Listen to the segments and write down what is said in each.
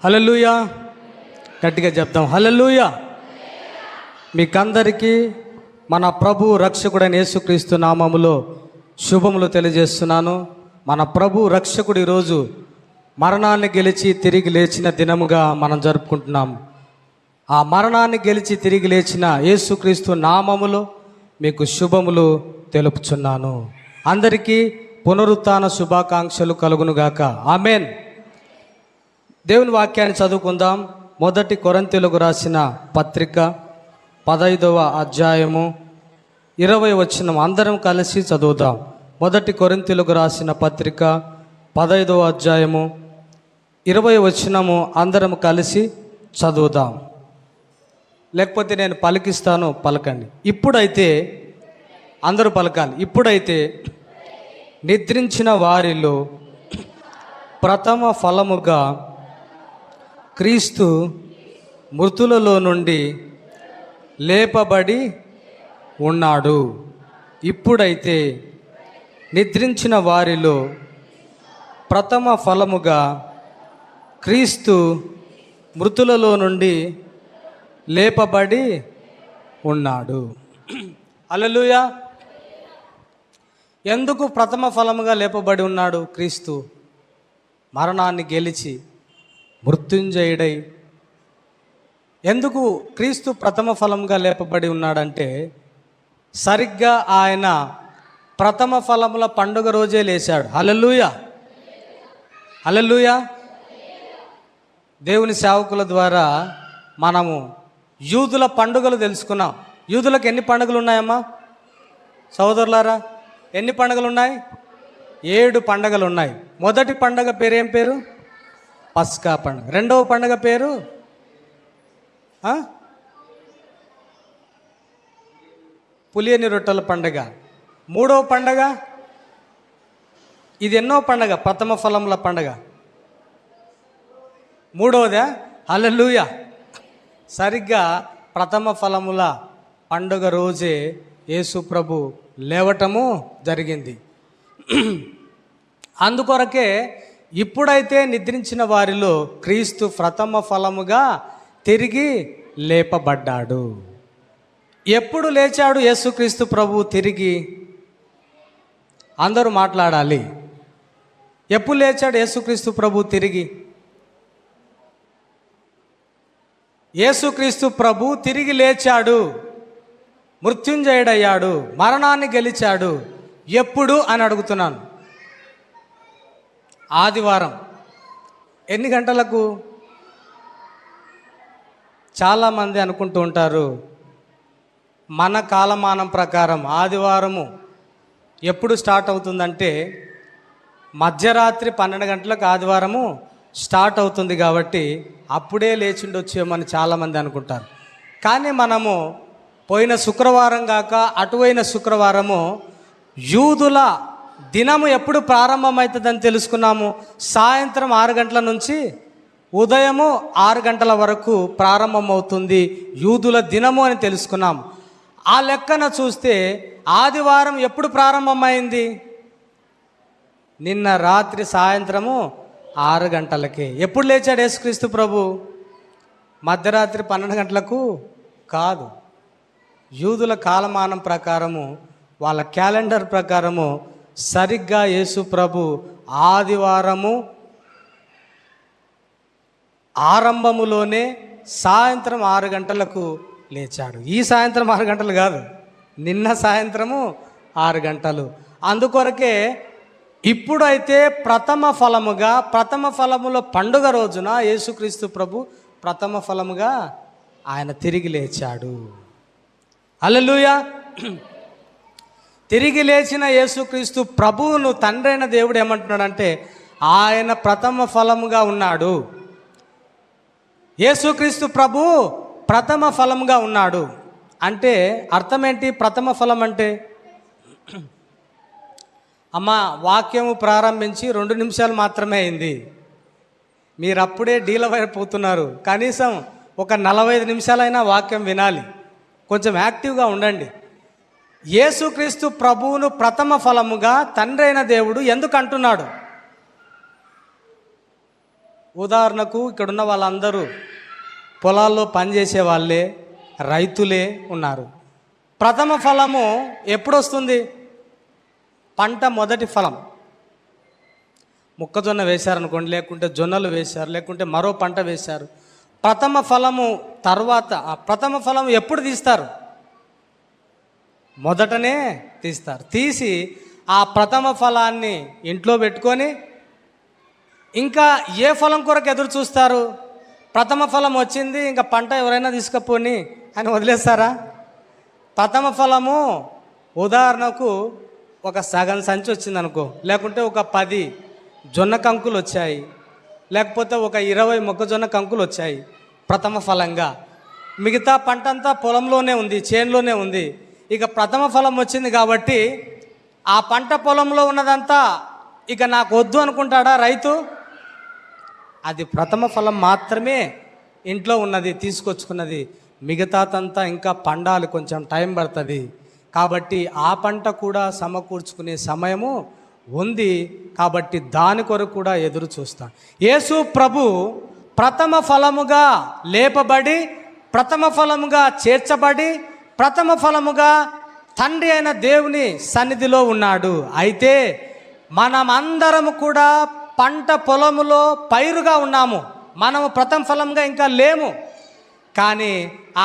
హల్లెలూయా. గట్టిగా చెప్తాం హల్లెలూయా. మీకందరికీ మన ప్రభు రక్షకుడైన యేసుక్రీస్తు నామములో శుభములు తెలియజేస్తున్నాను. మన ప్రభు రక్షకుడు ఈరోజు మరణాన్ని గెలిచి తిరిగి లేచిన దినముగా మనం జరుపుకుంటున్నాము. ఆ మరణాన్ని గెలిచి తిరిగి లేచిన యేసుక్రీస్తు నామములో మీకు శుభములు తెలుపుచున్నాను. అందరికీ పునరుత్థాన శుభాకాంక్షలు కలుగునుగాక. ఆమెన్. దేవుని వాక్యాన్ని చదువుకుందాం. మొదటి కొరింథీయులకు రాసిన పత్రిక 15వ అధ్యాయము 20వ వచనం అందరం కలిసి చదువుదాం. మొదటి కొరింథీయులకు రాసిన పత్రిక 15వ అధ్యాయము 20వ వచనము అందరం కలిసి చదువుదాం. లేకపోతే నేను పలికిస్తాను, పలకండి. ఇప్పుడైతే అందరూ పలకాలి. ఇప్పుడైతే నిద్రించిన వారిలో ప్రథమ ఫలముగా క్రీస్తు మృతులలో నుండి లేపబడి ఉన్నాడు. ఇప్పుడైతే నిద్రించిన వారిలో ప్రథమ ఫలముగా క్రీస్తు మృతులలో నుండి లేపబడి ఉన్నాడు. హల్లెలూయా. ఎందుకు ప్రథమ ఫలముగా లేపబడి ఉన్నాడు? క్రీస్తు మరణాన్ని గెలిచి మృత్యుంజయుడై ఎందుకు క్రీస్తు ప్రథమ ఫలంగా లేపబడి ఉన్నాడంటే, సరిగ్గా ఆయన ప్రథమ ఫలముల పండుగ రోజే లేచాడు. హల్లెలూయా, హల్లెలూయా. దేవుని సేవకుల ద్వారా మనము యూదుల పండుగలు తెలుసుకున్నాం. యూదులకు ఎన్ని పండుగలు ఉన్నాయమ్మా సహోదరులారా? ఎన్ని పండుగలు ఉన్నాయి? 7 పండుగలు ఉన్నాయి. మొదటి పండుగ పేరు ఏం పేరు? పస్కా పండుగ. రెండవ పండుగ పేరు పులియని రొట్టెల పండుగ. మూడవ పండుగ ఇది ఎన్నో పండుగ? ప్రథమ ఫలముల పండుగ. మూడవదా? హల్లెలూయా. సరిగ్గా ప్రథమ ఫలముల పండుగ రోజే యేసు ప్రభు లేవటము జరిగింది. అందుకొరకే ఇప్పుడైతే నిద్రించిన వారిలో క్రీస్తు ప్రథమ ఫలముగా తిరిగి లేపబడ్డాడు. ఎప్పుడు లేచాడు యేసుక్రీస్తు ప్రభు తిరిగి? అందరూ మాట్లాడాలి. ఎప్పుడు లేచాడు యేసుక్రీస్తు ప్రభు తిరిగి? యేసుక్రీస్తు ప్రభు తిరిగి లేచాడు, మృత్యుంజయుడయ్యాడు, మరణాన్ని గెలిచాడు. ఎప్పుడు అని అడుగుతున్నాను. ఆదివారం. ఎన్ని గంటలకు? చాలామంది అనుకుంటూ ఉంటారు, మన కాలమానం ప్రకారం ఆదివారము ఎప్పుడు స్టార్ట్ అవుతుందంటే మధ్యరాత్రి 12 గంటలకు ఆదివారము స్టార్ట్ అవుతుంది కాబట్టి అప్పుడే లేచిండొచ్చేమని చాలామంది అనుకుంటారు. కానీ మనము పోయిన శుక్రవారం కాక అటువైన శుక్రవారము యూదుల దినము ఎప్పుడు ప్రారంభమవుతుందని తెలుసుకున్నాము. సాయంత్రం 6 గంటల నుంచి ఉదయము 6 గంటల వరకు ప్రారంభమవుతుంది యూదుల దినము అని తెలుసుకున్నాము. ఆ లెక్కన చూస్తే ఆదివారం ఎప్పుడు ప్రారంభమైంది? నిన్న రాత్రి సాయంత్రము 6 గంటలకే. ఎప్పుడు లేచాడు యేసుక్రీస్తు ప్రభు? మధ్యరాత్రి 12 గంటలకు కాదు. యూదుల కాలమానం ప్రకారము, వాళ్ళ క్యాలెండర్ ప్రకారము సరిగ్గా యేసు ప్రభు ఆదివారము ఆరంభములోనే సాయంత్రం 6 గంటలకు లేచాడు. ఈ సాయంత్రం 6 గంటలు కాదు, నిన్న సాయంత్రము 6 గంటలు. అందుకొరకే ఇప్పుడైతే ప్రథమ ఫలముల పండుగ రోజున యేసుక్రీస్తు ప్రభు ప్రథమ ఫలముగా ఆయన తిరిగి లేచాడు. హల్లెలూయా. తిరిగి లేచిన యేసుక్రీస్తు ప్రభువును తండ్రి అయిన దేవుడు ఏమంటున్నాడంటే ఆయన ప్రథమ ఫలముగా ఉన్నాడు. యేసుక్రీస్తు ప్రభు ప్రథమ ఫలముగా ఉన్నాడు అంటే అర్థం ఏంటి? ప్రథమ ఫలం అంటే, అమ్మ వాక్యము ప్రారంభించి 2 నిమిషాలు మాత్రమే అయింది, మీరు అప్పుడే డీలవైపోతున్నారు. కనీసం ఒక 45 నిమిషాలైనా వాక్యం వినాలి. కొంచెం యాక్టివ్గా ఉండండి. యేసుక్రీస్తు ప్రభువును ప్రథమ ఫలముగా తండ్రి అయిన దేవుడు ఎందుకు అంటున్నాడు? ఉదాహరణకు ఇక్కడున్న వాళ్ళందరూ పొలాల్లో పనిచేసే వాళ్ళే, రైతులే ఉన్నారు. ప్రథమ ఫలము ఎప్పుడు వస్తుంది? పంట మొదటి ఫలం. మొక్కజొన్న వేశారనుకోండి, లేకుంటే జొన్నలు వేశారు, లేకుంటే మరో పంట వేశారు. ప్రథమ ఫలము తర్వాత ఆ ప్రథమ ఫలం ఎప్పుడు తీస్తారు? మొదటనే తీస్తారు. తీసి ఆ ప్రథమ ఫలాన్ని ఇంట్లో పెట్టుకొని ఇంకా ఏ ఫలం కొరకు ఎదురు చూస్తారు? ప్రథమ ఫలం వచ్చింది, ఇంకా పంట ఎవరైనా తీసుకపోని అని వదిలేస్తారా? ప్రథమ ఫలము ఉదాహరణకు ఒక సగం సంచి వచ్చిందనుకో, లేకుంటే ఒక 10 జొన్న కంకులు వచ్చాయి, లేకపోతే ఒక 20 మొక్కజొన్న కంకులు వచ్చాయి ప్రథమ ఫలంగా. మిగతా పంట అంతా పొలంలోనే ఉంది, చేనులోనే ఉంది. ఇక ప్రథమ ఫలం వచ్చింది కాబట్టి ఆ పంట పొలంలో ఉన్నదంతా ఇక నాకు వద్దు అనుకుంటాడా రైతు? అది ప్రథమ ఫలం మాత్రమే ఇంట్లో ఉన్నది, తీసుకొచ్చుకున్నది. మిగతాదంతా ఇంకా పండాలి, కొంచెం టైం పడుతుంది. కాబట్టి ఆ పంట కూడా సమకూర్చుకునే సమయము ఉంది. కాబట్టి దాని కొరకు కూడా ఎదురు చూస్తాను. యేసు ప్రభు ప్రథమ ఫలముగా లేపబడి, ప్రథమ ఫలముగా చేర్చబడి, ప్రథమ ఫలముగా తండ్రి అయిన దేవుని సన్నిధిలో ఉన్నాడు. అయితే మనమందరము కూడా పంట పొలములో పైరుగా ఉన్నాము. మనము ప్రథమ ఫలంగా ఇంకా లేము. కానీ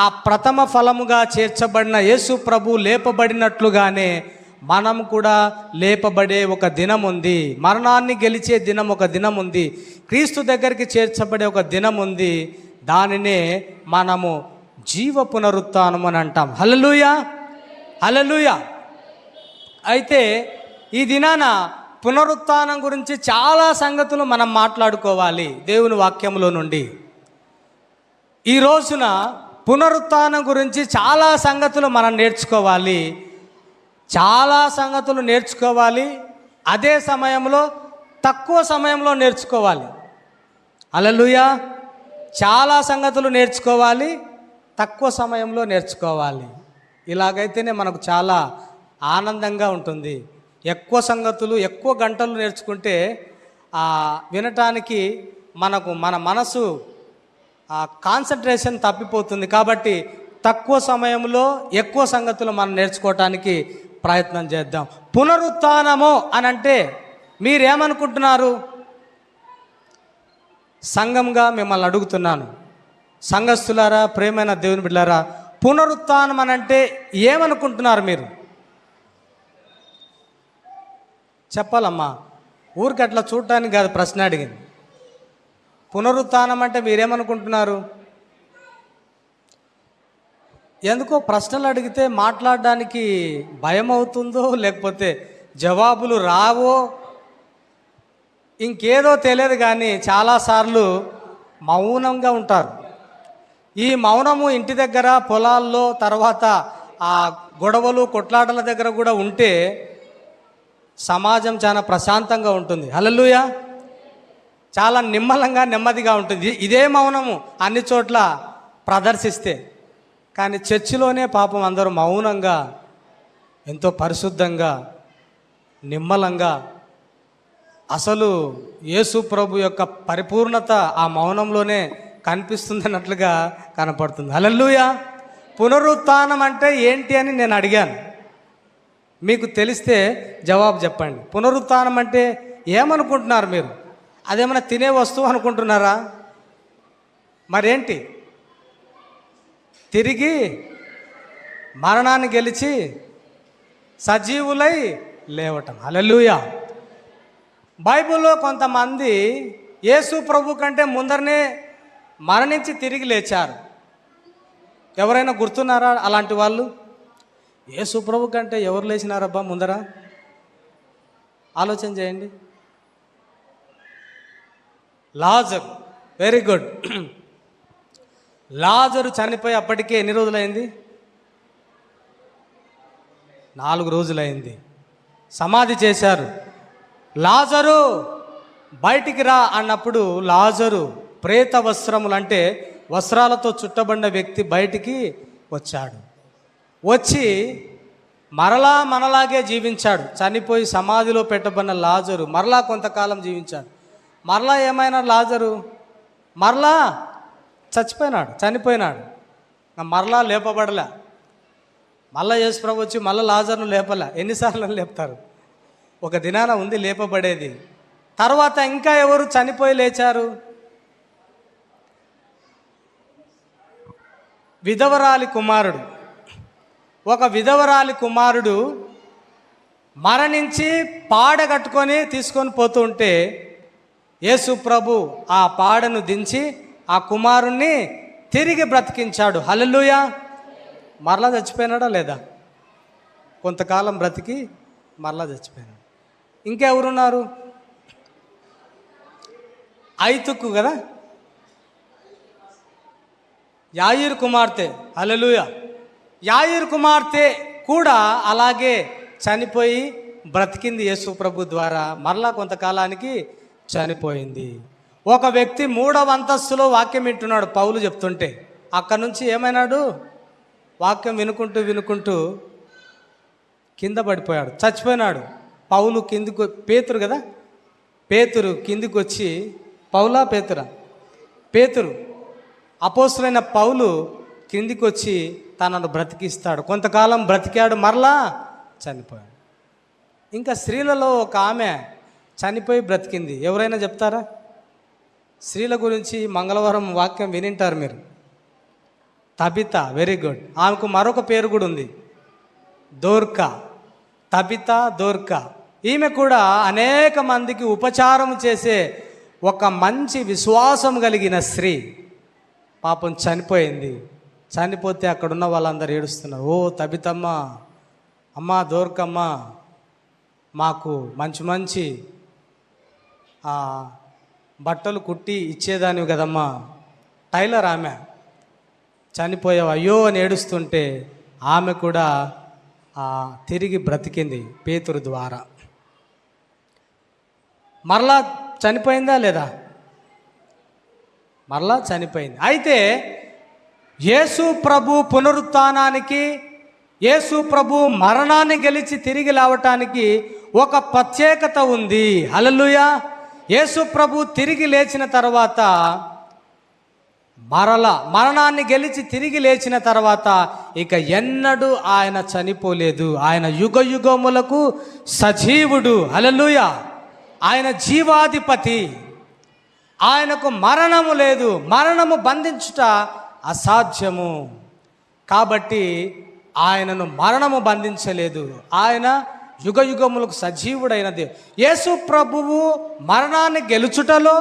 ఆ ప్రథమ ఫలముగా చేర్చబడిన యేసు ప్రభు లేపబడినట్లుగానే మనం కూడా లేపబడే ఒక దినం ఉంది. మరణాన్ని గెలిచే దినం ఒక దినం ఉంది. క్రీస్తు దగ్గరికి చేర్చబడే ఒక దినం ఉంది. దానినే మనము జీవ పునరుత్థానం అని అంటాం. హల్లెలూయా, హల్లెలూయా. అయితే ఈ దినాన పునరుత్థానం గురించి చాలా సంగతులు మనం మాట్లాడుకోవాలి దేవుని వాక్యంలో నుండి. ఈ రోజున పునరుత్థానం గురించి చాలా సంగతులు మనం నేర్చుకోవాలి, చాలా సంగతులు నేర్చుకోవాలి. అదే సమయంలో తక్కువ సమయంలో నేర్చుకోవాలి. హల్లెలూయా. చాలా సంగతులు నేర్చుకోవాలి, తక్కువ సమయంలో నేర్చుకోవాలి. ఇలాగైతేనే మనకు చాలా ఆనందంగా ఉంటుంది. ఎక్కువ సంగతులు ఎక్కువ గంటలు నేర్చుకుంటే వినటానికి మన మనసు కాన్సన్ట్రేషన్ తప్పిపోతుంది. కాబట్టి తక్కువ సమయంలో ఎక్కువ సంగతులు మనం నేర్చుకోవటానికి ప్రయత్నం చేద్దాం. పునరుత్థానము అని అంటే మీరేమనుకుంటున్నారు? సంఘంగా మిమ్మల్ని అడుగుతున్నాను, సంఘస్థులారా, ప్రేమైన దేవుని బిడ్డలారా, పునరుత్థానం అని అంటే ఏమనుకుంటున్నారు మీరు? చెప్పాలమ్మా. ఊరికి అట్లా చూడటానికి కాదు ప్రశ్న అడిగింది. పునరుత్థానం అంటే మీరేమనుకుంటున్నారు? ఎందుకో ప్రశ్నలు అడిగితే మాట్లాడడానికి భయం అవుతుందో, లేకపోతే జవాబులు రావో, ఇంకేదో తెలియదు. కానీ చాలాసార్లు మౌనంగా ఉంటారు. ఈ మౌనము ఇంటి దగ్గర, పొలాల్లో, తర్వాత ఆ గొడవలు కొట్లాటల దగ్గర కూడా ఉంటే సమాజం చాలా ప్రశాంతంగా ఉంటుంది. హల్లెలూయా. చాలా నిమ్మలంగా, నెమ్మదిగా ఉంటుంది. ఇదే మౌనము అన్ని చోట్ల ప్రదర్శిస్తే. కానీ చర్చిలోనే పాపం అందరూ మౌనంగా, ఎంతో పరిశుద్ధంగా, నిమ్మలంగా, అసలు యేసు ప్రభు యొక్క పరిపూర్ణత ఆ మౌనంలోనే కనిపిస్తుందన్నట్లుగా కనపడుతుంది. హల్లెలూయా. పునరుత్థానం అంటే ఏంటి అని నేను అడిగాను. మీకు తెలిస్తే జవాబు చెప్పండి. పునరుత్థానం అంటే ఏమనుకుంటున్నారు మీరు? అదేమన్నా తినే వస్తువు అనుకుంటున్నారా? మరేంటి? తిరిగి మరణాన్ని గెలిచి సజీవులై లేవటం. హల్లెలూయా. బైబిల్లో కొంతమంది యేసు ప్రభు కంటే ముందరనే మరణించి తిరిగి లేచారు. ఎవరైనా గుర్తున్నారా అలాంటి వాళ్ళు? యేసు ప్రభు కంటే ఎవరు లేచినారబ్బా ముందర? ఆలోచన చేయండి. లాజరు. Very good. లాజరు చనిపోయి అప్పటికే ఎన్ని రోజులైంది? 4 రోజులైంది. సమాధి చేశారు. లాజరు బయటికి రా అన్నప్పుడు లాజరు ప్రేత వస్త్రములు అంటే వస్త్రాలతో చుట్టబడిన వ్యక్తి బయటికి వచ్చాడు. వచ్చి మరలా మనలాగే జీవించాడు. చనిపోయి సమాధిలో పెట్టబడిన లాజరు మరలా కొంతకాలం జీవించాడు. మరలా ఏమైనా లాజరు మరలా చనిపోయినాడు. మరలా లేపబడలే. మళ్ళా యేసు ప్రభు వచ్చి మళ్ళీ లాజరును లేపలే. ఎన్నిసార్లు లేపుతారు? ఒక దినాన ఉంది లేపబడేది. తర్వాత ఇంకా ఎవరు చనిపోయి లేచారు? విధవరాలి కుమారుడు. ఒక విధవరాలి కుమారుడు మరణించి పాడ కట్టుకొని తీసుకొని పోతూ ఉంటే యేసు ప్రభు ఆ పాడను దించి ఆ కుమారుణ్ణి తిరిగి బ్రతికించాడు. హల్లెలూయా. మరలా చచ్చిపోయినాడా లేదా? కొంతకాలం బ్రతికి మరలా చచ్చిపోయినాడు. ఇంకెవరున్నారు? ఐతుకు కదా, యాయీరు కుమార్తె. హల్లెలూయా. యాయీరు కుమార్తె కూడా అలాగే చనిపోయి బ్రతికింది యేసు ప్రభు ద్వారా. మరలా కొంతకాలానికి చనిపోయింది. ఒక వ్యక్తి 3వ అంతస్తులో వాక్యం వింటున్నాడు. పౌలు చెప్తుంటే అక్కడి నుంచి ఏమైనాడు? వాక్యం వినుకుంటూ కింద పడిపోయాడు, చచ్చిపోయినాడు. పౌలు కిందికి, పేతురు కదా, పేతురు కిందికి వచ్చి, పౌలా పేతురు అపోస్తులైన పౌలు కిందికి వచ్చి తనను బ్రతికిస్తాడు. కొంతకాలం బ్రతికాడు, మరలా చనిపోయాడు. ఇంకా స్త్రీలలో ఒక ఆమె చనిపోయి బ్రతికింది. ఎవరైనా చెప్తారా? స్త్రీల గురించి మంగళవారం వాక్యం వినింటారు మీరు. Tabitha, very good. ఆమెకు మరొక పేరు కూడా ఉంది, దోర్కా. తబిత, దోర్కా. ఈమె కూడా అనేక మందికి ఉపచారం చేసే ఒక మంచి విశ్వాసం కలిగిన స్త్రీ. పాపం చనిపోయింది. చనిపోతే అక్కడున్న వాళ్ళందరూ ఏడుస్తున్నారు. ఓ తబితమ్మ, అమ్మ దోర్కమ్మ, మాకు మంచి బట్టలు కుట్టి ఇచ్చేదానివి కదమ్మా. టైలర్ ఆమె, చనిపోయావు అయ్యో అని ఏడుస్తుంటే ఆమె కూడా తిరిగి బ్రతికింది పేతురు ద్వారా. మరలా చనిపోయిందా లేదా? మరలా చనిపోయింది. అయితే యేసు ప్రభు పునరుత్థానానికి, యేసు ప్రభు మరణాన్ని గెలిచి తిరిగి లేవటానికి ఒక ప్రత్యేకత ఉంది. హల్లెలూయా. యేసు ప్రభు తిరిగి లేచిన తర్వాత, మరణాన్ని గెలిచి తిరిగి లేచిన తర్వాత ఇక ఎన్నడూ ఆయన చనిపోలేదు. ఆయన యుగయుగములకు సజీవుడు. హల్లెలూయా. ఆయన జీవాధిపతి. ఆయనకు మరణము లేదు. మరణము బంధించుట అసాధ్యము. కాబట్టి ఆయనను మరణము బంధించలేదు. ఆయన యుగయుగములకు సజీవుడైనది. యేసు ప్రభువు మరణాన్ని గెలుచుటలో,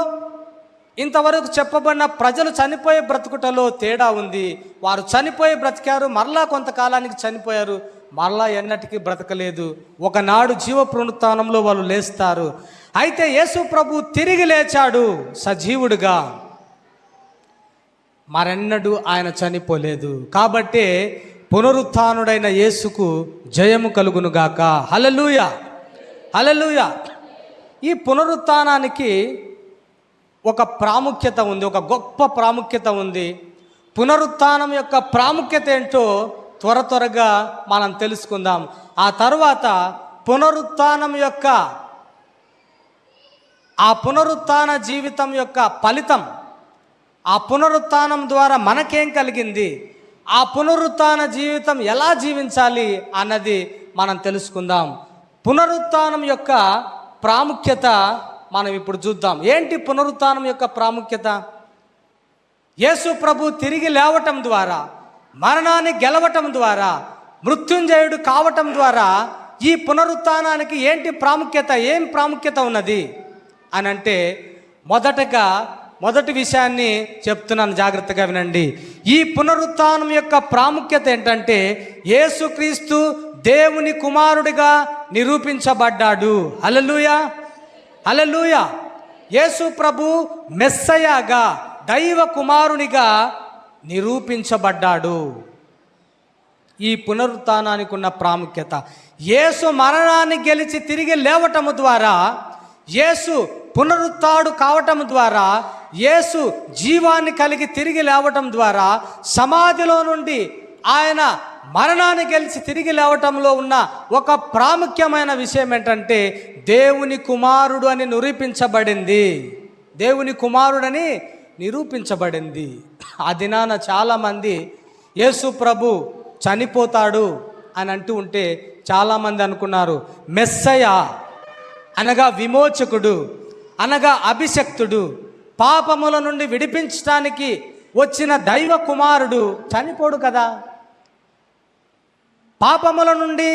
ఇంతవరకు చెప్పబడిన ప్రజలు చనిపోయే బ్రతుకుటలో తేడా ఉంది. వారు చనిపోయి బ్రతికారు, మరలా కొంతకాలానికి చనిపోయారు, మరలా ఎన్నటికీ బ్రతకలేదు. ఒకనాడు జీవ పునరుత్థానంలో వాళ్ళు లేస్తారు. అయితే యేసు ప్రభు తిరిగి లేచాడు సజీవుడుగా. మరెన్నడూ ఆయన చనిపోలేదు. కాబట్టి పునరుత్థానుడైన యేసుకు జయము కలుగునుగాక. హల్లెలూయా, హల్లెలూయా. ఈ పునరుత్థానానికి ఒక ప్రాముఖ్యత ఉంది, ఒక గొప్ప ప్రాముఖ్యత ఉంది. పునరుత్థానం యొక్క ప్రాముఖ్యత ఏంటో త్వరగా మనం తెలుసుకుందాం. ఆ తర్వాత పునరుత్థానం యొక్క, ఆ పునరుత్థాన జీవితం యొక్క ఫలితం, ఆ పునరుత్థానం ద్వారా మనకేం కలిగింది, ఆ పునరుత్థాన జీవితం ఎలా జీవించాలి అన్నది మనం తెలుసుకుందాం. పునరుత్థానం యొక్క ప్రాముఖ్యత మనం ఇప్పుడు చూద్దాం. ఏంటి పునరుత్థానం యొక్క ప్రాముఖ్యత? యేసు ప్రభు తిరిగి లేవటం ద్వారా, మరణాన్ని గెలవటం ద్వారా, మృత్యుంజయుడు కావటం ద్వారా ఈ పునరుత్థానానికి ఏంటి ప్రాముఖ్యత, ఏం ప్రాముఖ్యత ఉన్నది అని అంటే, మొదటి విషయాన్ని చెప్తున్నాను, జాగ్రత్తగా వినండి. ఈ పునరుత్థానం యొక్క ప్రాముఖ్యత ఏంటంటే, యేసుక్రీస్తు దేవుని కుమారుడిగా నిరూపించబడ్డాడు. హల్లెలూయా, హల్లెలూయా. యేసు ప్రభు మెస్సయాగా, దైవ కుమారునిగా నిరూపించబడ్డాడు. ఈ పునరుత్థానానికి ఉన్న ప్రాముఖ్యత, యేసు మరణాన్ని గెలిచి తిరిగి లేవటము ద్వారా, యేసు పునరుత్థాడు కావటం ద్వారా, యేసు జీవాన్ని కలిగి తిరిగి లేవటం ద్వారా, సమాధిలో నుండి ఆయన మరణాన్ని గెలిచి తిరిగి లేవటంలో ఉన్న ఒక ప్రాముఖ్యమైన విషయం ఏంటంటే, దేవుని కుమారుడు అని నిరూపించబడింది. దేవుని కుమారుడని నిరూపించబడింది. ఆ దినాన చాలామంది యేసు ప్రభు చనిపోతాడు అని అంటూ ఉంటే చాలామంది అనుకున్నారు మెస్సయ అనగా విమోచకుడు, అనగా అభిషక్తుడు, పాపముల నుండి విడిపించడానికి వచ్చిన దైవ కుమారుడు చనిపోడు కదా. పాపముల నుండి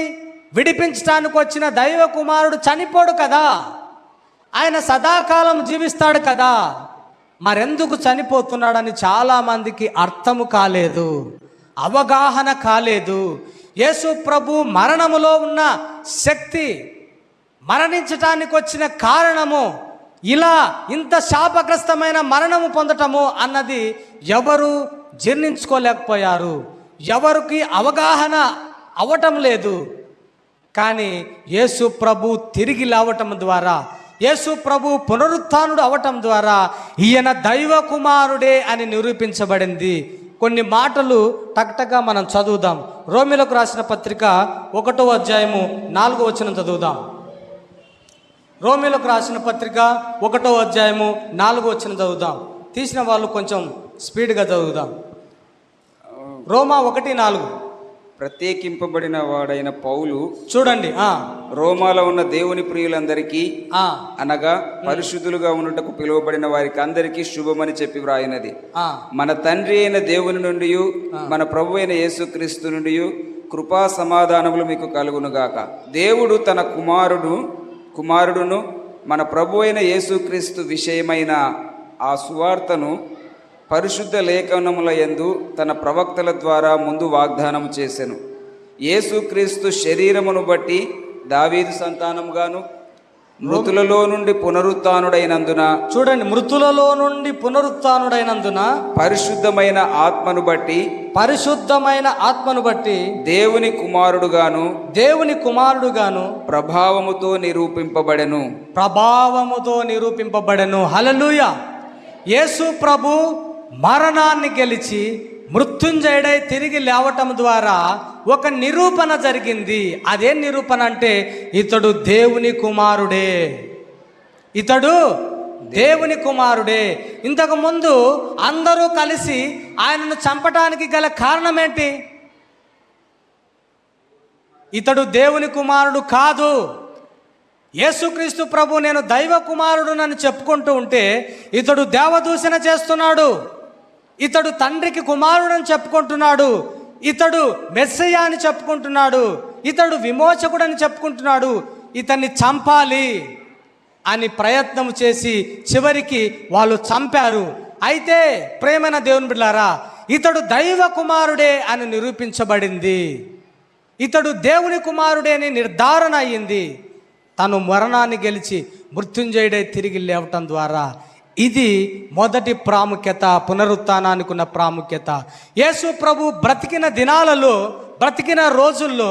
విడిపించడానికి వచ్చిన దైవ కుమారుడు చనిపోడు కదా, ఆయన సదాకాలం జీవిస్తాడు కదా, మరెందుకు చనిపోతున్నాడని చాలామందికి అర్థము కాలేదు, అవగాహన కాలేదు. యేసు ప్రభు మరణములో ఉన్న శక్తి, మరణించటానికి వచ్చిన కారణము, ఇలా ఇంత శాపగ్రస్తమైన మరణము పొందటము అన్నది ఎవరు జీర్ణించుకోలేకపోయారు, ఎవరికి అవగాహన అవటం లేదు. కానీ యేసు ప్రభు తిరిగి లేవటం ద్వారా, యేసు ప్రభు పునరుత్థానుడు అవటం ద్వారా ఈయన దైవ కుమారుడే అని నిరూపించబడింది. కొన్ని మాటలు టక్టగా మనం చదువుదాం. రోమీలకు రాసిన పత్రిక 1వ అధ్యాయము 4వ వచనం చదువుదాం. రోమీలకు రాసిన పత్రిక 1వ అధ్యాయము 4వ వచనం చదువుదాం. తీసిన వాళ్ళు కొంచెం స్పీడ్గా చదువుదాం. రోమా 1:4. ప్రత్యేకింపబడిన వాడైన పౌలు, చూడండి, రోమాలో ఉన్న దేవుని ప్రియులందరికీ అనగా పరిశుద్ధులుగా ఉన్నటకు పిలువబడిన వారికి అందరికీ శుభమని చెప్పి వ్రాయినది. మన తండ్రి అయిన దేవుని నుండి మన ప్రభు అయిన యేసుక్రీస్తు నుండి కృపా సమాధానములు మీకు కలుగునుగాక. దేవుడు తన కుమారుడును మన ప్రభు అయిన యేసుక్రీస్తు విషయమైన ఆ సువార్తను పరిశుద్ధ లేఖనముల యందు తన ప్రవక్తల ద్వారా ముందు వాగ్దానం చేసెను. యేసుక్రీస్తు శరీరమును బట్టి దావీదు సంతానముగాను, మృతులలో నుండి పునరుత్థానుడైనందున, చూడండి, మృతులలో నుండి పునరుత్థానుడైనందున పరిశుద్ధమైన ఆత్మను బట్టి దేవుని కుమారుడుగాను ప్రభావముతో నిరూపింపబడెను. హల్లెలూయా. యేసు ప్రభు మరణాన్ని గెలిచి మృత్యుంజయుడై తిరిగి లేవటం ద్వారా ఒక నిరూపణ జరిగింది. అదేం నిరూపణ అంటే ఇతడు దేవుని కుమారుడే. ఇంతకు ముందు అందరూ కలిసి ఆయనను చంపటానికి గల కారణం ఏంటి? ఇతడు దేవుని కుమారుడు కాదు. యేసుక్రీస్తు ప్రభు నేను దైవ కుమారుడు అని చెప్పుకుంటూ ఉంటే ఇతడు దేవదూషణ చేస్తున్నాడు, ఇతడు తండ్రికి కుమారుడని చెప్పుకుంటున్నాడు, ఇతడు మెస్సయ్య అని చెప్పుకుంటున్నాడు, ఇతడు విమోచకుడు అని చెప్పుకుంటున్నాడు, ఇతన్ని చంపాలి అని ప్రయత్నం చేసి చివరికి వాళ్ళు చంపారు. అయితే ప్రేమైన దేవుని బిడ్డలారా, ఇతడు దైవ కుమారుడే అని నిరూపించబడింది, ఇతడు దేవుని కుమారుడే అని నిర్ధారణ అయ్యింది. తను మరణాన్ని గెలిచి మృత్యుంజయుడై తిరిగి లేవటం ద్వారా ఇది మొదటి ప్రాముఖ్యత, పునరుత్థానానికి ఉన్న ప్రాముఖ్యత. యేసు ప్రభు బ్రతికిన రోజుల్లో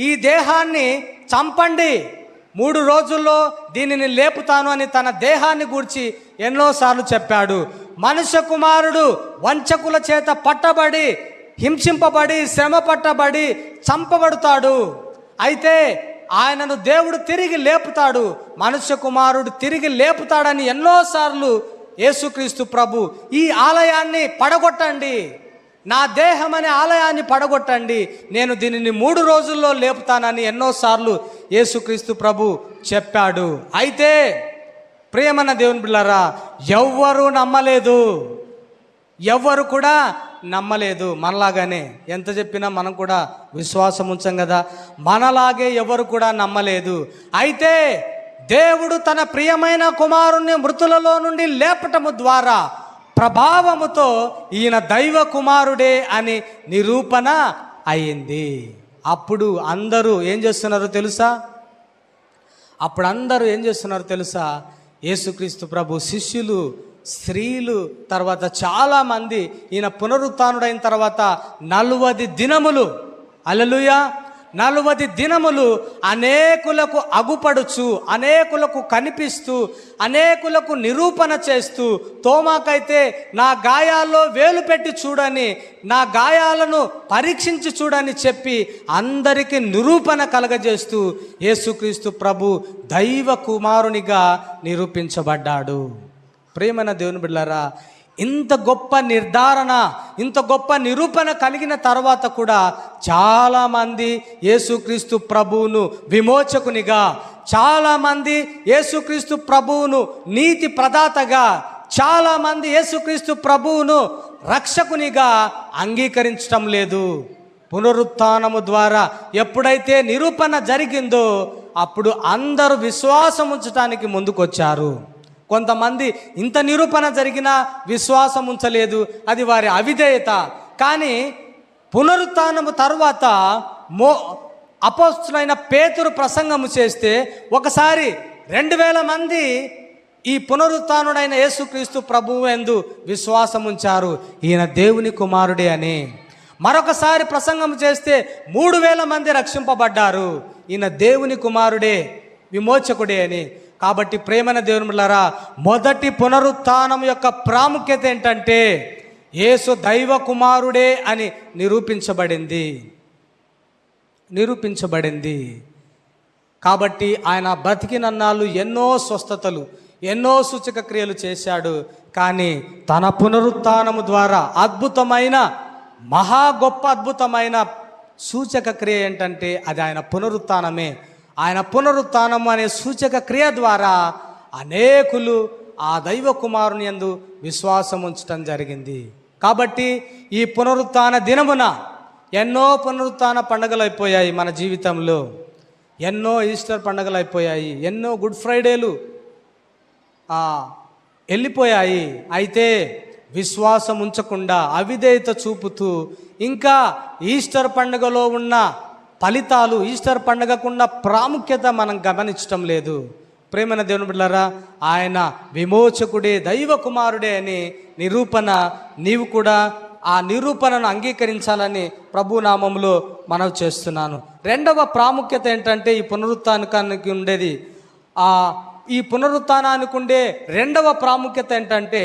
ఈ దేహాన్ని చంపండి, 3 రోజుల్లో దీనిని లేపుతాను అని తన దేహాన్ని గూర్చి ఎన్నోసార్లు చెప్పాడు. మనుష్య కుమారుడు వంచకుల చేత పట్టబడి, హింసింపబడి, శ్రమ పట్టబడి చంపబడతాడు. అయితే ఆయనను దేవుడు తిరిగి లేపుతాడు, మనుష్య కుమారుడు తిరిగి లేపుతాడని ఎన్నోసార్లు యేసుక్రీస్తు ప్రభు ఈ ఆలయాన్ని పడగొట్టండి, నా దేహం అనే ఆలయాన్ని పడగొట్టండి, నేను దీనిని 3 రోజుల్లో లేపుతానని ఎన్నోసార్లు యేసుక్రీస్తు ప్రభు చెప్పాడు. అయితే ప్రియమైన దేవుని బిడ్డలారా, ఎవ్వరు కూడా నమ్మలేదు. మనలాగానే ఎంత చెప్పినా మనం కూడా విశ్వాసం ఉంచాం కదా, మనలాగే ఎవరు కూడా నమ్మలేదు. అయితే దేవుడు తన ప్రియమైన కుమారుణ్ణి మృతులలో నుండి లేపటము ద్వారా ప్రభావముతో ఈయన దైవ కుమారుడే అని నిరూపణ అయింది. అప్పుడు అందరూ ఏం చేస్తున్నారో తెలుసా? యేసుక్రీస్తు ప్రభు శిష్యులు, స్త్రీలు, తర్వాత చాలామంది ఈయన పునరుత్థానుడైన తర్వాత 40 దినములు, హల్లెలూయా, 40 దినములు అనేకులకు అగుపడుచు, అనేకులకు కనిపిస్తూ, అనేకులకు నిరూపణ చేస్తూ, తోమాకైతే నా గాయాల్లో వేలు పెట్టి చూడని, నా గాయాలను పరీక్షించి చూడని చెప్పి అందరికీ నిరూపణ కలగజేస్తూ యేసుక్రీస్తు ప్రభు దైవ కుమారునిగా నిరూపించబడ్డాడు. ప్రియమైన దేవుని బిడ్డలారా, ఇంత గొప్ప నిర్ధారణ, ఇంత గొప్ప నిరూపణ కలిగిన తర్వాత కూడా చాలామంది యేసుక్రీస్తు ప్రభువును విమోచకునిగా, చాలామంది యేసుక్రీస్తు ప్రభువును నీతి ప్రదాతగా, చాలామంది యేసుక్రీస్తు ప్రభువును రక్షకునిగా అంగీకరించటం లేదు. పునరుత్థానము ద్వారా ఎప్పుడైతే నిరూపణ జరిగిందో అప్పుడు అందరూ విశ్వాసం ఉంచడానికి ముందుకొచ్చారు. కొంతమంది ఇంత నిరూపణ జరిగినా విశ్వాసం ఉంచలేదు, అది వారి అవిధేయత. కానీ పునరుత్థానము తర్వాత అపోస్తులైన పేతురు ప్రసంగము చేస్తే ఒకసారి 2000 మంది ఈ పునరుత్థానుడైన యేసుక్రీస్తు ప్రభువు యందు విశ్వాసం ఉంచారు, ఈయన దేవుని కుమారుడే అని. మరొకసారి ప్రసంగం చేస్తే 3000 మంది రక్షింపబడ్డారు, ఈయన దేవుని కుమారుడే, విమోచకుడే అని. కాబట్టి ప్రేమైన దేవుని బిడ్డలారా, మొదటి పునరుత్థానం యొక్క ప్రాముఖ్యత ఏంటంటే యేసు దైవ కుమారుడే అని నిరూపించబడింది. కాబట్టి ఆయన బ్రతికినన్నాళ్ళు ఎన్నో స్వస్థతలు, ఎన్నో సూచక క్రియలు చేశాడు. కానీ తన పునరుత్థానము ద్వారా అద్భుతమైన, మహా గొప్ప అద్భుతమైన సూచక క్రియ ఏంటంటే అది ఆయన పునరుత్థానమే. ఆయన పునరుత్థానము అనే సూచక క్రియ ద్వారా అనేకులు ఆ దైవ కుమారుని యందు విశ్వాసం ఉంచడం జరిగింది. కాబట్టి ఈ పునరుత్థాన దినమున ఎన్నో పునరుత్థాన పండుగలు అయిపోయాయి మన జీవితంలో, ఎన్నో ఈస్టర్ పండుగలు అయిపోయాయి, ఎన్నో గుడ్ ఫ్రైడేలు వెళ్ళిపోయాయి. అయితే విశ్వాసం ఉంచకుండా అవిధేయత చూపుతూ ఇంకా ఈస్టర్ పండుగలో ఉన్న ఫలితాలు, ఈస్టర్ పండుగకున్న ప్రాముఖ్యత మనం గమనించటం లేదు. ప్రేమైన దేవుని బిడ్డలారా, ఆయన విమోచకుడే, దైవ కుమారుడే అని నిరూపణ, నీవు కూడా ఆ నిరూపణను అంగీకరించాలని ప్రభు నామములో మనవి చేస్తున్నాను. రెండవ ప్రాముఖ్యత ఏంటంటే ఈ పునరుత్థానానికి ఉండేది, ఈ పునరుత్థానానికి ఉండే రెండవ ప్రాముఖ్యత ఏంటంటే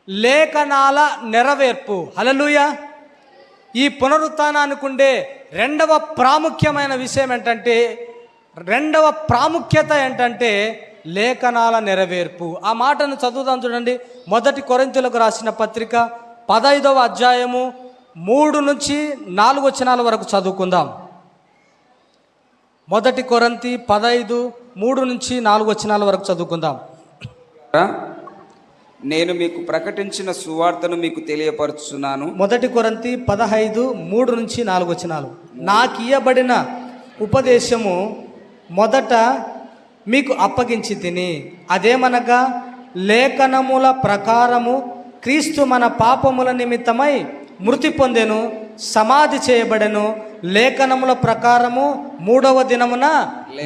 లేఖనాల నెరవేర్పు. హల్లెలూయా. ఈ పునరుత్థానానికి ఉండే రెండవ ప్రాముఖ్యమైన విషయం ఏంటంటే, రెండవ ప్రాముఖ్యత ఏంటంటే లేఖనాల నెరవేర్పు. ఆ మాటను చదువుదాం చూడండి. 1 కొరింథీయులకు రాసిన పత్రిక 15వ అధ్యాయము 3 నుంచి 4 వచనాల వరకు చదువుకుందాం. 1 కొరింథీ 15 3 నుంచి 4 వచనాల వరకు చదువుకుందాం. నేను మీకు ప్రకటించిన సువార్తను మీకు తెలియపరుచున్నాను. 1 కొరింథీ 15 3 నుంచి 4 వచనాలు. నాకు ఇయ్యబడిన ఉపదేశము మొదట మీకు అప్పగించి తిని, అదేమనగా లేఖనముల ప్రకారము క్రీస్తు మన పాపముల నిమిత్తమై మృతి పొందెను, సమాధి చేయబడెను, లేఖనముల ప్రకారము 3వ దినమున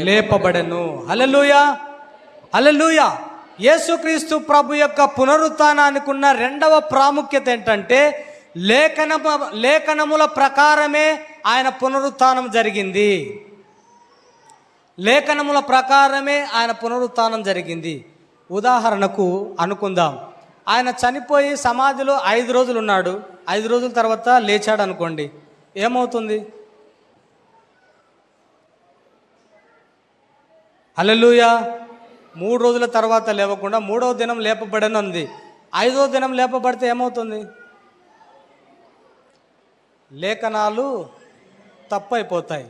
లేపబడెను. హల్లెలూయా, హల్లెలూయా. యేసుక్రీస్తు ప్రభు యొక్క పునరుత్థానానికి ఉన్న రెండవ ప్రాముఖ్యత ఏంటంటే లేఖనముల ప్రకారమే ఆయన పునరుత్థానం జరిగింది. లేఖనముల ప్రకారమే ఆయన పునరుత్థానం జరిగింది. ఉదాహరణకు అనుకుందాం, ఆయన చనిపోయి సమాధిలో 5 రోజులు ఉన్నాడు, 5 రోజుల తర్వాత లేచాడు అనుకోండి, ఏమవుతుంది? హల్లెలూయా. 3 రోజుల తర్వాత లేవకుండా 3వ దినం లేపబడని ఉంది. 5వ దినం లేపబడితే ఏమవుతుంది? లేఖనాలు తప్పైపోతాయి.